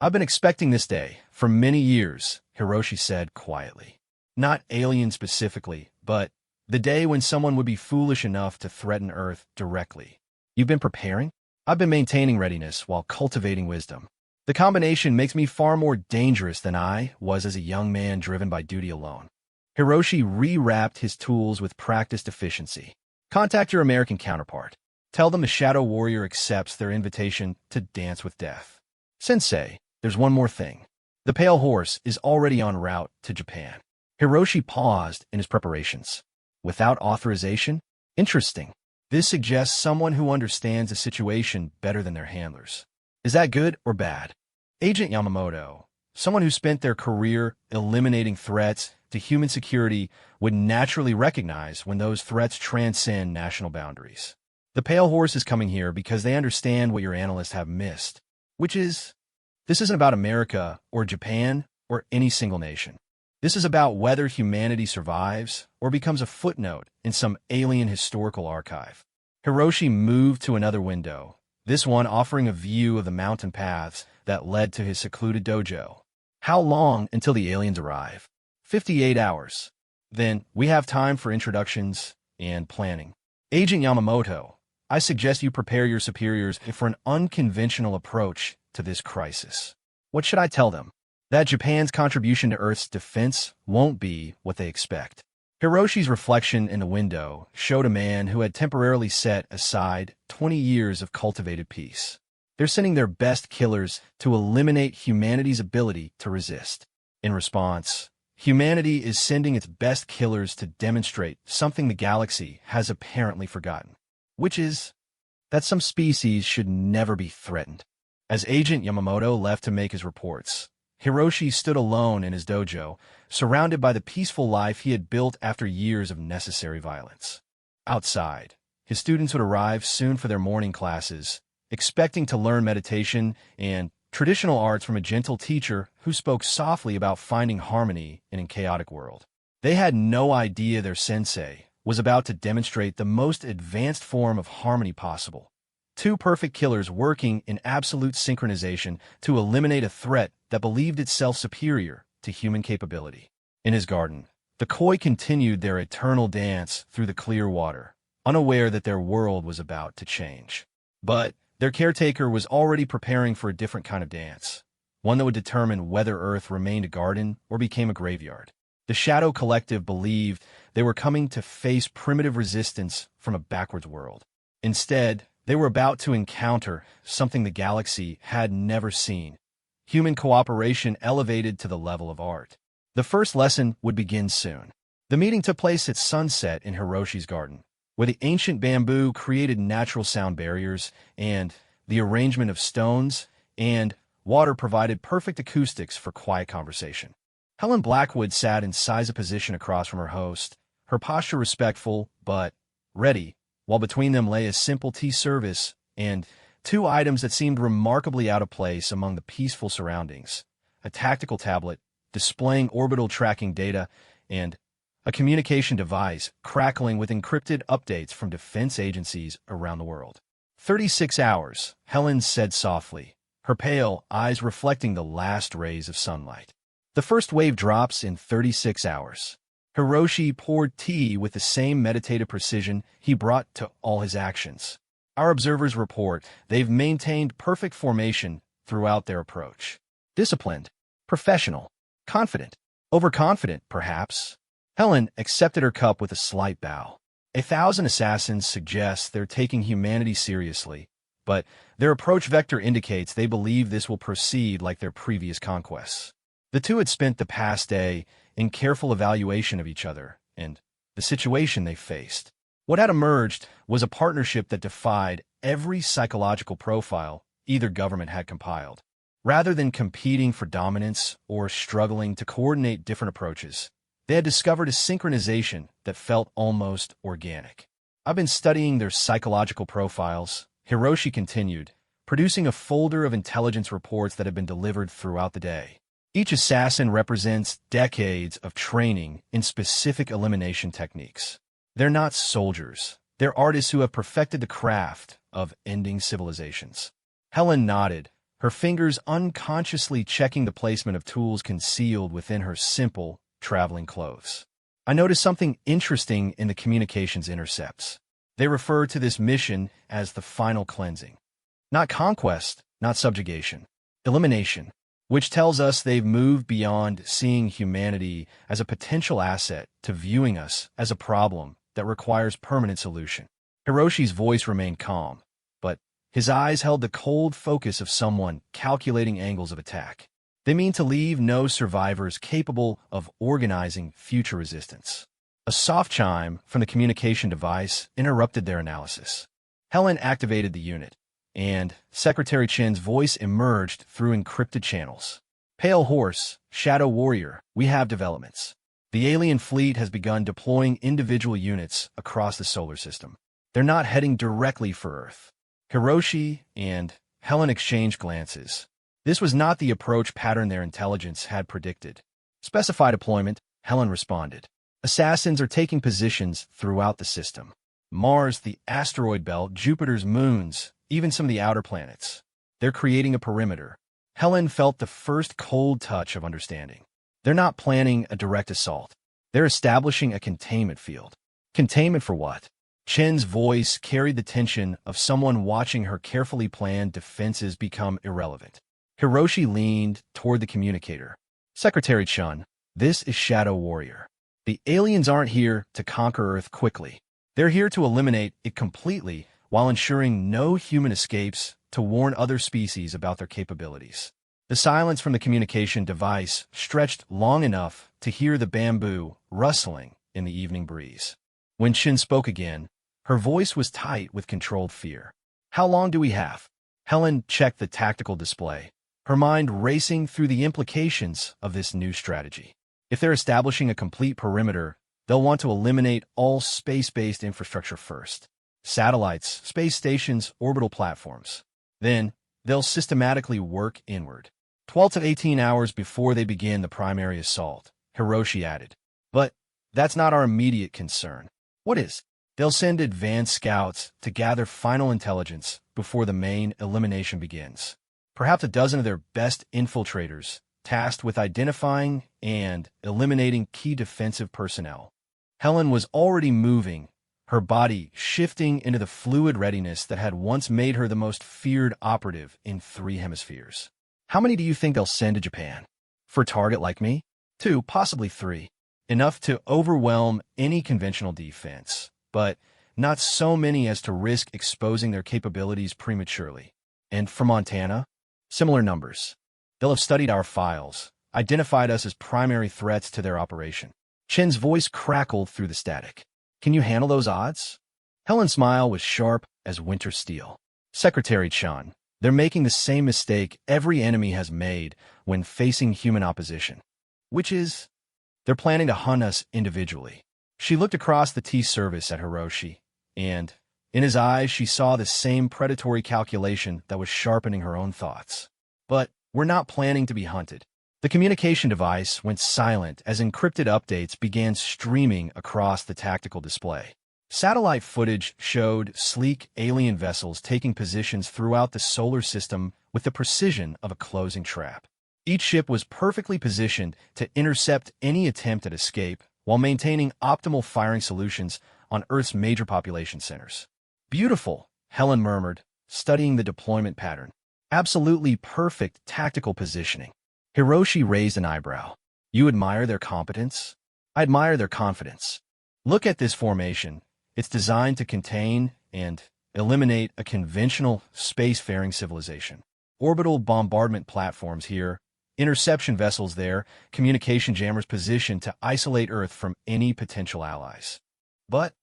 I've been expecting this day for many years, Hiroshi said quietly. Not alien specifically, but the day when someone would be foolish enough to threaten Earth directly. You've been preparing? I've been maintaining readiness while cultivating wisdom. The combination makes me far more dangerous than I was as a young man driven by duty alone. Hiroshi rewrapped his tools with practiced efficiency. Contact your American counterpart. Tell them the Shadow Warrior accepts their invitation to dance with death. Sensei, there's one more thing. The Pale Horse is already en route to Japan. Hiroshi paused in his preparations. Without authorization? Interesting. This suggests someone who understands the situation better than their handlers. Is that good or bad? Agent Yamamoto, someone who spent their career eliminating threats to human security, would naturally recognize when those threats transcend national boundaries. The Pale Horse is coming here because they understand what your analysts have missed, which is, this isn't about America or Japan or any single nation. This is about whether humanity survives or becomes a footnote in some alien historical archive. Hiroshi moved to another window, this one offering a view of the mountain paths that led to his secluded dojo. How long until the aliens arrive? 58 hours. Then we have time for introductions and planning. Agent Yamamoto, I suggest you prepare your superiors for an unconventional approach to this crisis. What should I tell them? That Japan's contribution to Earth's defense won't be what they expect. Hiroshi's reflection in the window showed a man who had temporarily set aside 20 years of cultivated peace. They're sending their best killers to eliminate humanity's ability to resist. In response, humanity is sending its best killers to demonstrate something the galaxy has apparently forgotten, which is that some species should never be threatened. As Agent Yamamoto left to make his reports, Hiroshi stood alone in his dojo, surrounded by the peaceful life he had built after years of necessary violence. Outside, his students would arrive soon for their morning classes, expecting to learn meditation and traditional arts from a gentle teacher who spoke softly about finding harmony in a chaotic world. They had no idea their sensei was about to demonstrate the most advanced form of harmony possible. Two perfect killers working in absolute synchronization to eliminate a threat that believed itself superior to human capability. In his garden, the koi continued their eternal dance through the clear water, unaware that their world was about to change. But their caretaker was already preparing for a different kind of dance, one that would determine whether Earth remained a garden or became a graveyard. The Shadow Collective believed they were coming to face primitive resistance from a backwards world. Instead, they were about to encounter something the galaxy had never seen: human cooperation elevated to the level of art. The first lesson would begin soon. The meeting took place at sunset in Hiroshi's garden, where the ancient bamboo created natural sound barriers, and the arrangement of stones and water provided perfect acoustics for quiet conversation. Helen Blackwood sat in size position across from her host, her posture respectful but ready, while between them lay a simple tea service and two items that seemed remarkably out of place among the peaceful surroundings: a tactical tablet displaying orbital tracking data and a communication device crackling with encrypted updates from defense agencies around the world. 36 hours, Helen said softly, her pale eyes reflecting the last rays of sunlight. The first wave drops in 36 hours. Hiroshi poured tea with the same meditative precision he brought to all his actions. Our observers report they've maintained perfect formation throughout their approach. Disciplined, professional, confident, overconfident, perhaps. Helen accepted her cup with a slight bow. 1,000 assassins suggest they're taking humanity seriously, but their approach vector indicates they believe this will proceed like their previous conquests. The two had spent the past day in careful evaluation of each other and the situation they faced. What had emerged was a partnership that defied every psychological profile either government had compiled. Rather than competing for dominance or struggling to coordinate different approaches, they had discovered a synchronization that felt almost organic. I've been studying their psychological profiles, Hiroshi continued, producing a folder of intelligence reports that had been delivered throughout the day. Each assassin represents decades of training in specific elimination techniques. They're not soldiers. They're artists who have perfected the craft of ending civilizations. Helen nodded, her fingers unconsciously checking the placement of tools concealed within her simple, traveling clothes. I noticed something interesting in the communications intercepts. They refer to this mission as the final cleansing. Not conquest, not subjugation. Elimination, which tells us they've moved beyond seeing humanity as a potential asset to viewing us as a problem that requires permanent solution. Hiroshi's voice remained calm, but his eyes held the cold focus of someone calculating angles of attack. They mean to leave no survivors capable of organizing future resistance. A soft chime from the communication device interrupted their analysis. Helen activated the unit, and Secretary Chen's voice emerged through encrypted channels. Pale Horse, Shadow Warrior, we have developments. The alien fleet has begun deploying individual units across the solar system. They're not heading directly for Earth. Hiroshi and Helen exchanged glances. This was not the approach pattern their intelligence had predicted. Specify deployment, Helen responded. Assassins are taking positions throughout the system. Mars, the asteroid belt, Jupiter's moons, even some of the outer planets. They're creating a perimeter. Helen felt the first cold touch of understanding. They're not planning a direct assault. They're establishing a containment field. Containment for what? Chen's voice carried the tension of someone watching her carefully planned defenses become irrelevant. Hiroshi leaned toward the communicator. Secretary Chun, this is Shadow Warrior. The aliens aren't here to conquer Earth quickly. They're here to eliminate it completely while ensuring no human escapes to warn other species about their capabilities. The silence from the communication device stretched long enough to hear the bamboo rustling in the evening breeze. When Chin spoke again, her voice was tight with controlled fear. How long do we have? Helen checked the tactical display, her mind racing through the implications of this new strategy. If they're establishing a complete perimeter, they'll want to eliminate all space-based infrastructure first. Satellites, space stations, orbital platforms. Then, they'll systematically work inward. 12 to 18 hours before they begin the primary assault, Hiroshi added. But that's not our immediate concern. What is? They'll send advanced scouts to gather final intelligence before the main elimination begins. Perhaps a dozen of their best infiltrators, tasked with identifying and eliminating key defensive personnel. Helen was already moving, her body shifting into the fluid readiness that had once made her the most feared operative in 3 hemispheres. How many do you think they'll send to Japan? For a target like me? 2, possibly 3. Enough to overwhelm any conventional defense, but not so many as to risk exposing their capabilities prematurely. And for Montana? Similar numbers. They'll have studied our files, identified us as primary threats to their operation. Chen's voice crackled through the static. Can you handle those odds? Helen's smile was sharp as winter steel. Secretary Chan, they're making the same mistake every enemy has made when facing human opposition. Which is, they're planning to hunt us individually. She looked across the T-service at Hiroshi, and in his eyes she saw the same predatory calculation that was sharpening her own thoughts. But we're not planning to be hunted. The communication device went silent as encrypted updates began streaming across the tactical display. Satellite footage showed sleek alien vessels taking positions throughout the solar system with the precision of a closing trap. Each ship was perfectly positioned to intercept any attempt at escape while maintaining optimal firing solutions on Earth's major population centers. Beautiful, Helen murmured, studying the deployment pattern. Absolutely perfect tactical positioning. Hiroshi raised an eyebrow. You admire their competence? I admire their confidence. Look at this formation. It's designed to contain and eliminate a conventional spacefaring civilization. Orbital bombardment platforms here, interception vessels there, communication jammers positioned to isolate Earth from any potential allies. But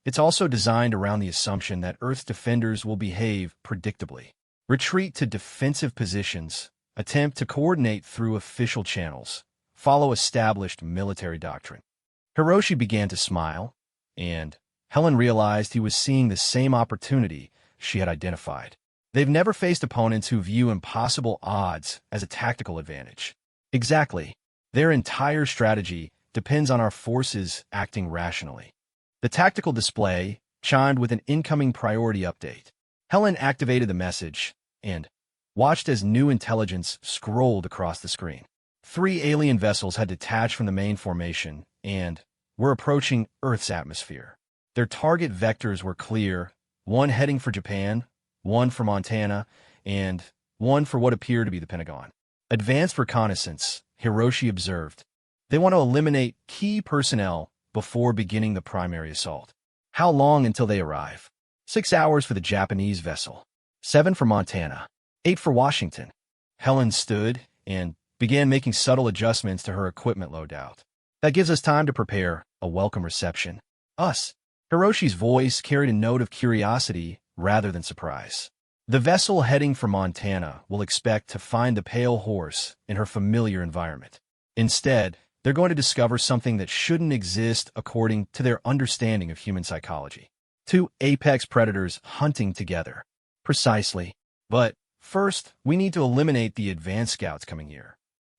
it's also designed around the assumption that Earth's defenders will behave predictably. Retreat to defensive positions, attempt to coordinate through official channels, follow established military doctrine. Hiroshi began to smile, and Helen realized he was seeing the same opportunity she had identified. They've never faced opponents who view impossible odds as a tactical advantage. Exactly. Their entire strategy depends on our forces acting rationally. The tactical display chimed with an incoming priority update. Helen activated the message and watched as new intelligence scrolled across the screen. 3 alien vessels had detached from the main formation and were approaching Earth's atmosphere. Their target vectors were clear, one heading for Japan, one for Montana, and one for what appeared to be the Pentagon. Advanced reconnaissance, Hiroshi observed. They want to eliminate key personnel before beginning the primary assault. How long until they arrive? 6 hours for the Japanese vessel, 7 for Montana, 8 for Washington. Helen stood and began making subtle adjustments to her equipment loadout. That gives us time to prepare a welcome reception. Us. Hiroshi's voice carried a note of curiosity rather than surprise. The vessel heading for Montana will expect to find the pale horse in her familiar environment. Instead, they're going to discover something that shouldn't exist according to their understanding of human psychology. 2 apex predators hunting together. Precisely. But first, we need to eliminate the advanced scouts coming here.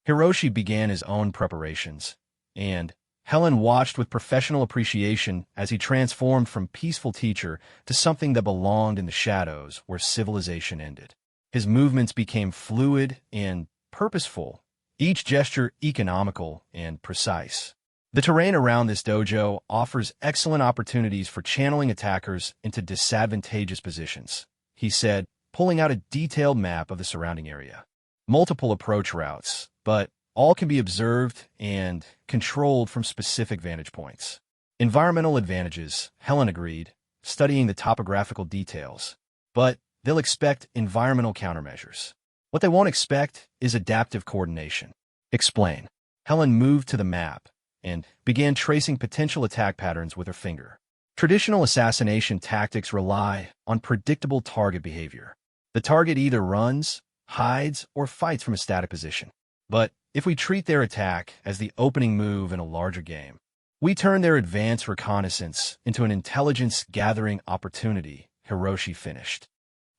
Hiroshi began his own preparations, and Helen watched with professional appreciation as he transformed from peaceful teacher to something that belonged in the shadows where civilization ended. His movements became fluid and purposeful, each gesture economical and precise. The terrain around this dojo offers excellent opportunities for channeling attackers into disadvantageous positions, he said, pulling out a detailed map of the surrounding area. Multiple approach routes, but all can be observed and controlled from specific vantage points. Environmental advantages, Helen agreed, studying the topographical details. But they'll expect environmental countermeasures. What they won't expect is adaptive coordination. Explain. Helen moved to the map and began tracing potential attack patterns with her finger. Traditional assassination tactics rely on predictable target behavior. The target either runs, hides, or fights from a static position. But if we treat their attack as the opening move in a larger game, we turn their advanced reconnaissance into an intelligence-gathering opportunity, Hiroshi finished.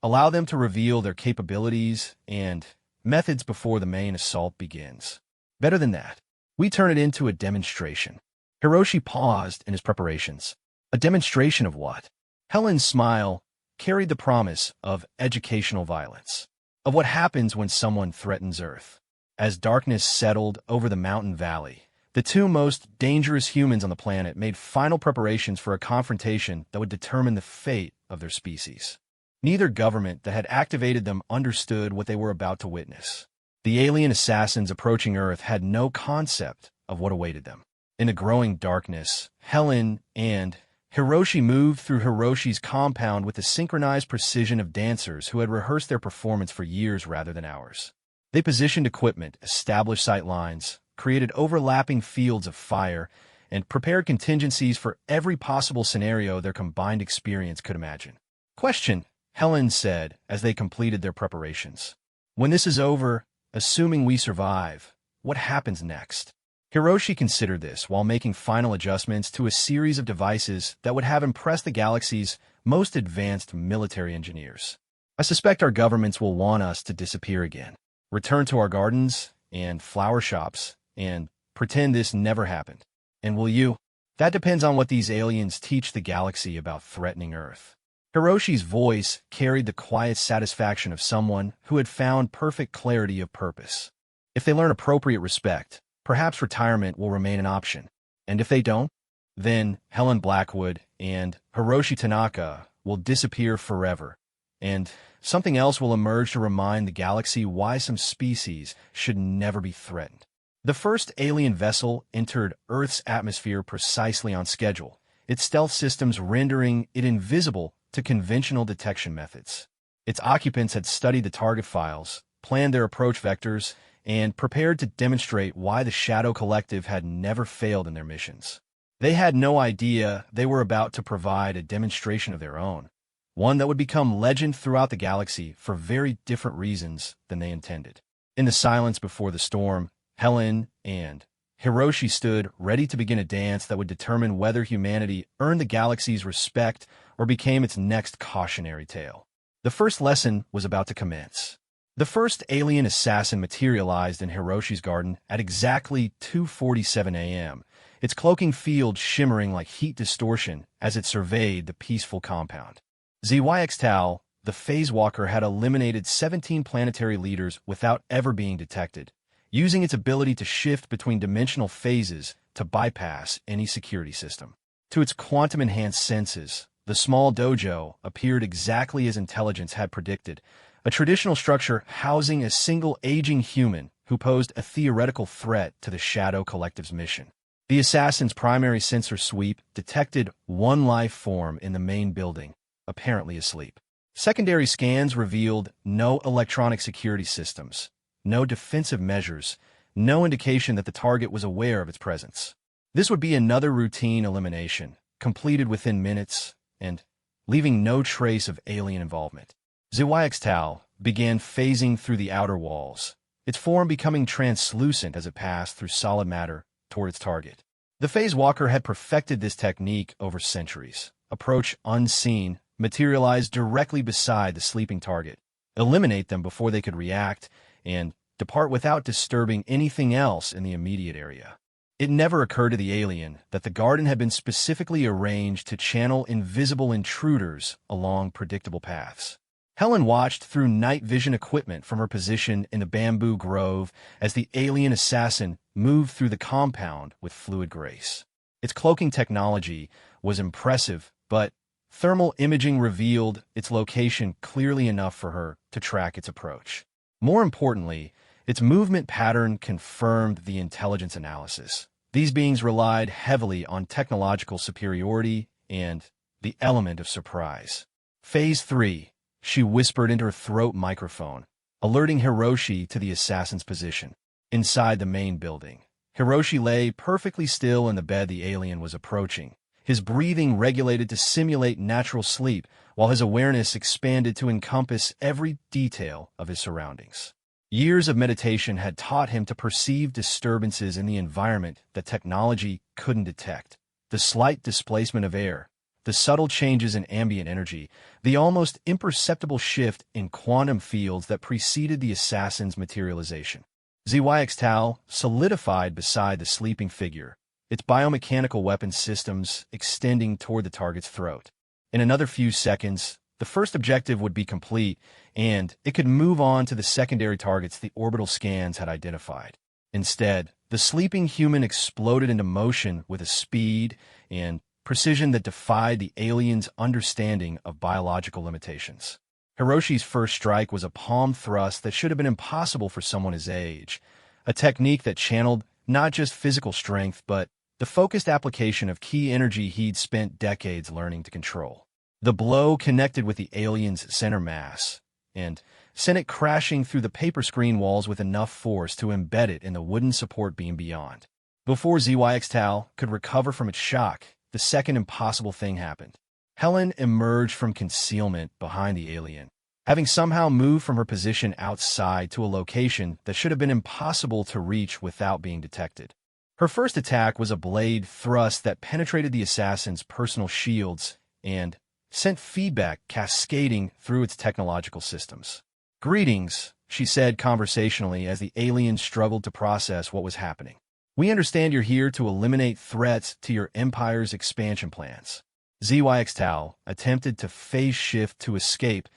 Allow them to reveal their capabilities and methods before the main assault begins. Better than that, we turn it into a demonstration. Hiroshi paused in his preparations. A demonstration of what? Helen's smile carried the promise of educational violence, of what happens when someone threatens Earth. As darkness settled over the mountain valley, the 2 most dangerous humans on the planet made final preparations for a confrontation that would determine the fate of their species. Neither government that had activated them understood what they were about to witness. The alien assassins approaching Earth had no concept of what awaited them. In the growing darkness, Helen and Hiroshi moved through Hiroshi's compound with the synchronized precision of dancers who had rehearsed their performance for years rather than hours. They positioned equipment, established sight lines, created overlapping fields of fire, and prepared contingencies for every possible scenario their combined experience could imagine. Question, Helen said as they completed their preparations. When this is over, assuming we survive, what happens next? Hiroshi considered this while making final adjustments to a series of devices that would have impressed the galaxy's most advanced military engineers. I suspect our governments will want us to disappear again, return to our gardens and flower shops, and pretend this never happened. And will you? That depends on what these aliens teach the galaxy about threatening Earth. Hiroshi's voice carried the quiet satisfaction of someone who had found perfect clarity of purpose. If they learn appropriate respect, perhaps retirement will remain an option. And if they don't, then Helen Blackwood and Hiroshi Tanaka will disappear forever, and something else will emerge to remind the galaxy why some species should never be threatened. The first alien vessel entered Earth's atmosphere precisely on schedule, its stealth systems rendering it invisible to conventional detection methods. Its occupants had studied the target files, planned their approach vectors, and prepared to demonstrate why the Shadow Collective had never failed in their missions. They had no idea they were about to provide a demonstration of their own, one that would become legend throughout the galaxy for very different reasons than they intended. In the silence before the storm, Helen and Hiroshi stood ready to begin a dance that would determine whether humanity earned the galaxy's respect or became its next cautionary tale. The first lesson was about to commence. The first alien assassin materialized in Hiroshi's garden at exactly 2:47 a.m., its cloaking field shimmering like heat distortion as it surveyed the peaceful compound. ZYX Tau, the phase walker, had eliminated 17 planetary leaders without ever being detected, using its ability to shift between dimensional phases to bypass any security system. To its quantum-enhanced senses, the small dojo appeared exactly as intelligence had predicted, a traditional structure housing a single aging human who posed a theoretical threat to the Shadow Collective's mission. The assassin's primary sensor sweep detected one life form in the main building, apparently asleep. Secondary scans revealed no electronic security systems, no defensive measures, no indication that the target was aware of its presence. This would be another routine elimination, completed within minutes, and leaving no trace of alien involvement. ZYX Tau began phasing through the outer walls, its form becoming translucent as it passed through solid matter toward its target. The phase walker had perfected this technique over centuries. Approach unseen, materialize directly beside the sleeping target, eliminate them before they could react, and depart without disturbing anything else in the immediate area. It never occurred to the alien that the garden had been specifically arranged to channel invisible intruders along predictable paths. Helen watched through night vision equipment from her position in the bamboo grove as the alien assassin moved through the compound with fluid grace. Its cloaking technology was impressive, but thermal imaging revealed its location clearly enough for her to track its approach. More importantly, its movement pattern confirmed the intelligence analysis. These beings relied heavily on technological superiority and the element of surprise. Phase 3, she whispered into her throat microphone, alerting Hiroshi to the assassin's position. Inside the main building, Hiroshi lay perfectly still in the bed the alien was approaching, his breathing regulated to simulate natural sleep, while his awareness expanded to encompass every detail of his surroundings. Years of meditation had taught him to perceive disturbances in the environment that technology couldn't detect. The slight displacement of air, the subtle changes in ambient energy, the almost imperceptible shift in quantum fields that preceded the assassin's materialization. ZYX Tau solidified beside the sleeping figure, its biomechanical weapon systems extending toward the target's throat. In another few seconds, the first objective would be complete, and it could move on to the secondary targets the orbital scans had identified. Instead, the sleeping human exploded into motion with a speed and precision that defied the alien's understanding of biological limitations. Hiroshi's first strike was a palm thrust that should have been impossible for someone his age, a technique that channeled not just physical strength, but the focused application of key energy he'd spent decades learning to control. The blow connected with the alien's center mass and sent it crashing through the paper screen walls with enough force to embed it in the wooden support beam beyond. Before ZYXTAL could recover from its shock, the second impossible thing happened. Helen emerged from concealment behind the alien, having somehow moved from her position outside to a location that should have been impossible to reach without being detected. Her first attack was a blade thrust that penetrated the assassin's personal shields and sent feedback cascading through its technological systems. "Greetings," she said conversationally as the alien struggled to process what was happening. "We understand you're here to eliminate threats to your Empire's expansion plans." ZYXTAL attempted to phase shift to escape,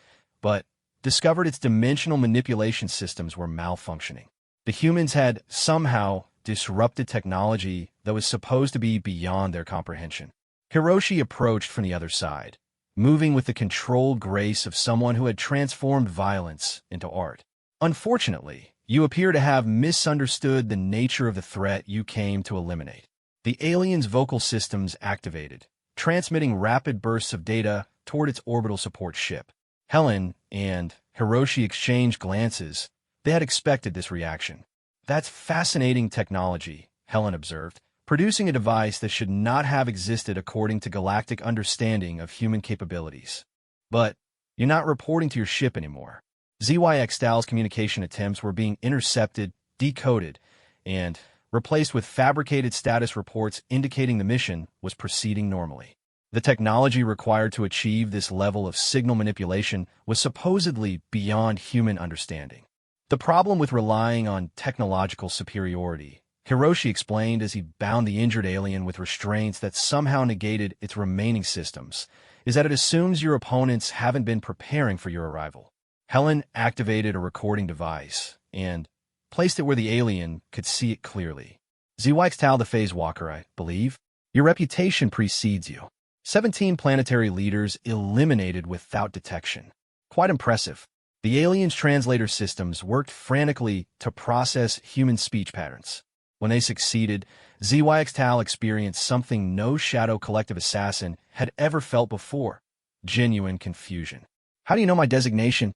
but discovered its dimensional manipulation systems were malfunctioning. The humans had somehow disrupted technology that was supposed to be beyond their comprehension. Hiroshi approached from the other side, moving with the controlled grace of someone who had transformed violence into art. "Unfortunately, you appear to have misunderstood the nature of the threat you came to eliminate." The alien's vocal systems activated, transmitting rapid bursts of data toward its orbital support ship. Helen and Hiroshi exchanged glances. They had expected this reaction. "That's fascinating technology," Helen observed, "producing a device that should not have existed according to galactic understanding of human capabilities. But you're not reporting to your ship anymore." ZYXTAL's communication attempts were being intercepted, decoded, and replaced with fabricated status reports indicating the mission was proceeding normally. The technology required to achieve this level of signal manipulation was supposedly beyond human understanding. The problem with relying on technological superiority, Hiroshi explained as he bound the injured alien with restraints that somehow negated its remaining systems, is that it assumes your opponents haven't been preparing for your arrival. Helen activated a recording device and placed it where the alien could see it clearly. "ZYXTAL the Phase Walker, I believe. Your reputation precedes you. 17 planetary leaders eliminated without detection. Quite impressive." The alien's translator systems worked frantically to process human speech patterns. When they succeeded, ZYXTAL experienced something no Shadow Collective assassin had ever felt before: genuine confusion. "How do you know my designation?"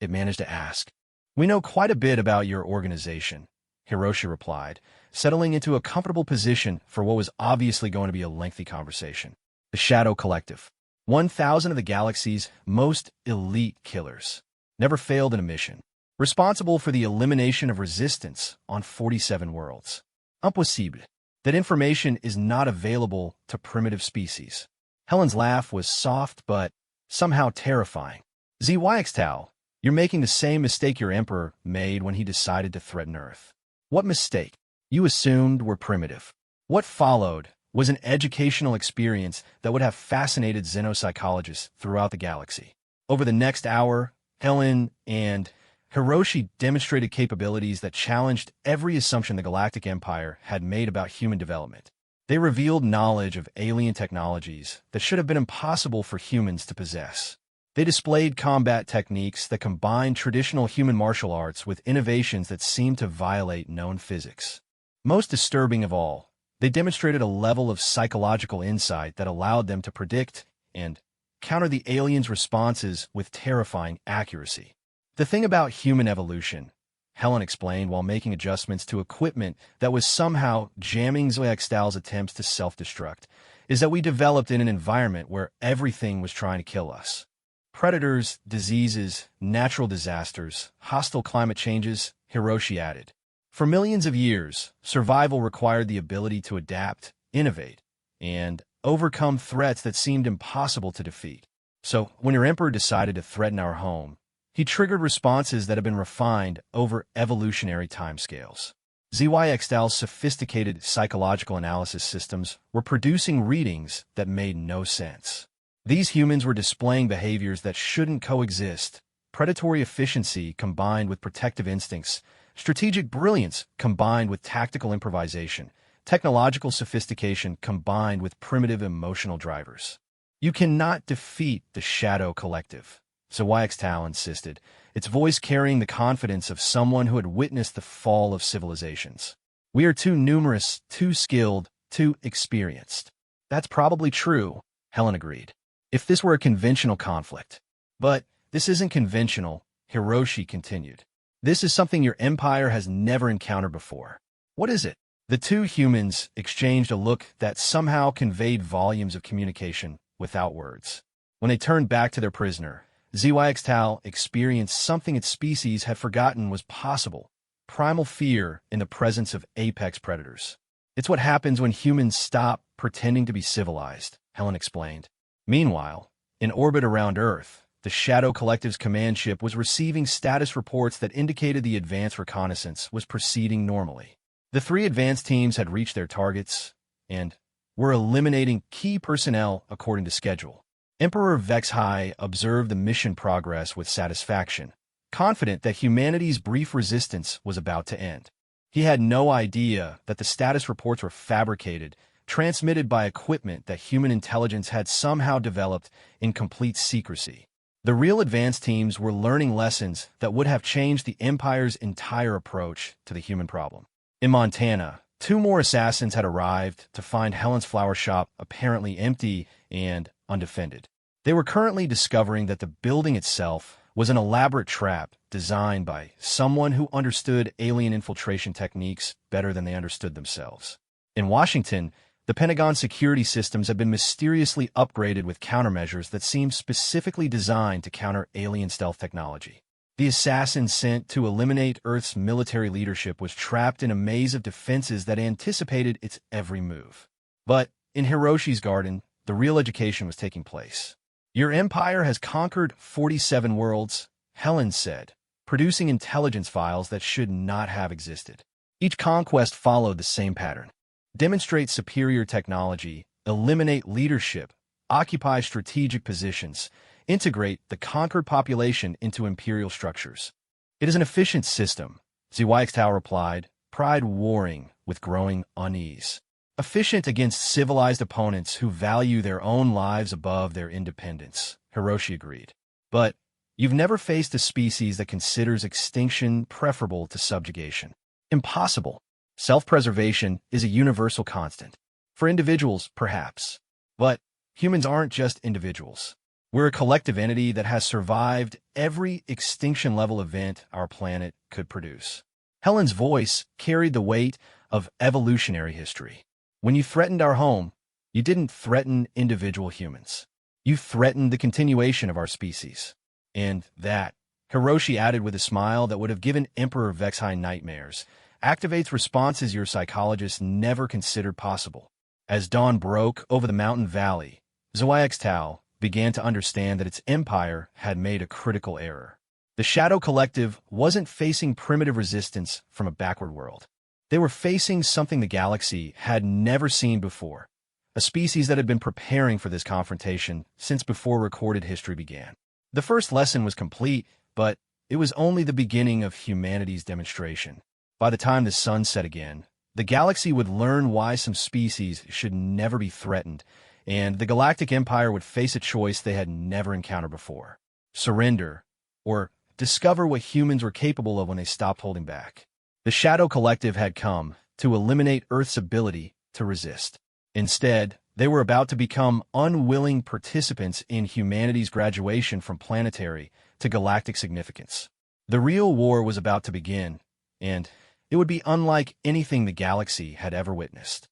it managed to ask. "We know quite a bit about your organization," Hiroshi replied, settling into a comfortable position for what was obviously going to be a lengthy conversation. "The Shadow Collective. 1,000 of the galaxy's most elite killers. Never failed in a mission. Responsible for the elimination of resistance on 47 worlds. Impossible. That information is not available to primitive species." Helen's laugh was soft but somehow terrifying. "ZYXTAL, you're making the same mistake your Emperor made when he decided to threaten Earth." "What mistake?" "You assumed we're primitive." What followed was an educational experience that would have fascinated xenopsychologists throughout the galaxy. Over the next hour, Helen and Hiroshi demonstrated capabilities that challenged every assumption the Galactic Empire had made about human development. They revealed knowledge of alien technologies that should have been impossible for humans to possess. They displayed combat techniques that combined traditional human martial arts with innovations that seemed to violate known physics. Most disturbing of all, they demonstrated a level of psychological insight that allowed them to predict and counter the aliens' responses with terrifying accuracy. "The thing about human evolution," Helen explained while making adjustments to equipment that was somehow jamming ZYXTAL's attempts to self-destruct, "is that we developed in an environment where everything was trying to kill us. Predators, diseases, natural disasters, hostile climate changes," Hiroshi added. "For millions of years, survival required the ability to adapt, innovate, and overcome threats that seemed impossible to defeat. So, when your Emperor decided to threaten our home, he triggered responses that have been refined over evolutionary timescales. ZYXTAL's sophisticated psychological analysis systems were producing readings that made no sense. These humans were displaying behaviors that shouldn't coexist: predatory efficiency combined with protective instincts, strategic brilliance combined with tactical improvisation, technological sophistication combined with primitive emotional drivers. You cannot defeat the Shadow Collective," Zhuangtao insisted, its voice carrying the confidence of someone who had witnessed the fall of civilizations. We are too numerous, too skilled, too experienced. That's probably true, Helen agreed. If this were a conventional conflict. But this isn't conventional, Hiroshi continued. This is something your empire has never encountered before. What is it? The two humans exchanged a look that somehow conveyed volumes of communication without words. When they turned back to their prisoner, Zhuangtao experienced something its species had forgotten was possible: primal fear in the presence of apex predators. It's what happens when humans stop pretending to be civilized, Helen explained. Meanwhile, in orbit around Earth, the Shadow Collective's command ship was receiving status reports that indicated the advance reconnaissance was proceeding normally. The three advance teams had reached their targets and were eliminating key personnel according to schedule. Emperor Vexhai observed the mission progress with satisfaction, confident that humanity's brief resistance was about to end. He had no idea that the status reports were fabricated, transmitted by equipment that human intelligence had somehow developed in complete secrecy. The real advance teams were learning lessons that would have changed the Empire's entire approach to the human problem. In Montana, 2 more assassins had arrived to find Helen's flower shop apparently empty and undefended. They were currently discovering that the building itself was an elaborate trap designed by someone who understood alien infiltration techniques better than they understood themselves. In Washington, the Pentagon's security systems had been mysteriously upgraded with countermeasures that seemed specifically designed to counter alien stealth technology. The assassin sent to eliminate Earth's military leadership was trapped in a maze of defenses that anticipated its every move. But in Hiroshi's garden, the real education was taking place. Your empire has conquered 47 worlds, Helen said, producing intelligence files that should not have existed. Each conquest followed the same pattern. Demonstrate superior technology, eliminate leadership, occupy strategic positions, integrate the conquered population into imperial structures. It is an efficient system, Zhuangtao replied, pride warring with growing unease. Efficient against civilized opponents who value their own lives above their independence, Hiroshi agreed. But you've never faced a species that considers extinction preferable to subjugation. Impossible. Self-preservation is a universal constant. For individuals, perhaps. But humans aren't just individuals. We're a collective entity that has survived every extinction-level event our planet could produce. Helen's voice carried the weight of evolutionary history. When you threatened our home, you didn't threaten individual humans. You threatened the continuation of our species. And that, Hiroshi added with a smile that would have given Emperor Vexhai nightmares, activates responses your psychologists never considered possible. As dawn broke over the mountain valley, Zhuangtao began to understand that its empire had made a critical error. The Shadow Collective wasn't facing primitive resistance from a backward world. They were facing something the galaxy had never seen before, a species that had been preparing for this confrontation since before recorded history began. The first lesson was complete, but it was only the beginning of humanity's demonstration. By the time the sun set again, the galaxy would learn why some species should never be threatened, and the Galactic Empire would face a choice they had never encountered before: surrender, or discover what humans were capable of when they stopped holding back. The Shadow Collective had come to eliminate Earth's ability to resist. Instead, they were about to become unwilling participants in humanity's graduation from planetary to galactic significance. The real war was about to begin, and it would be unlike anything the galaxy had ever witnessed.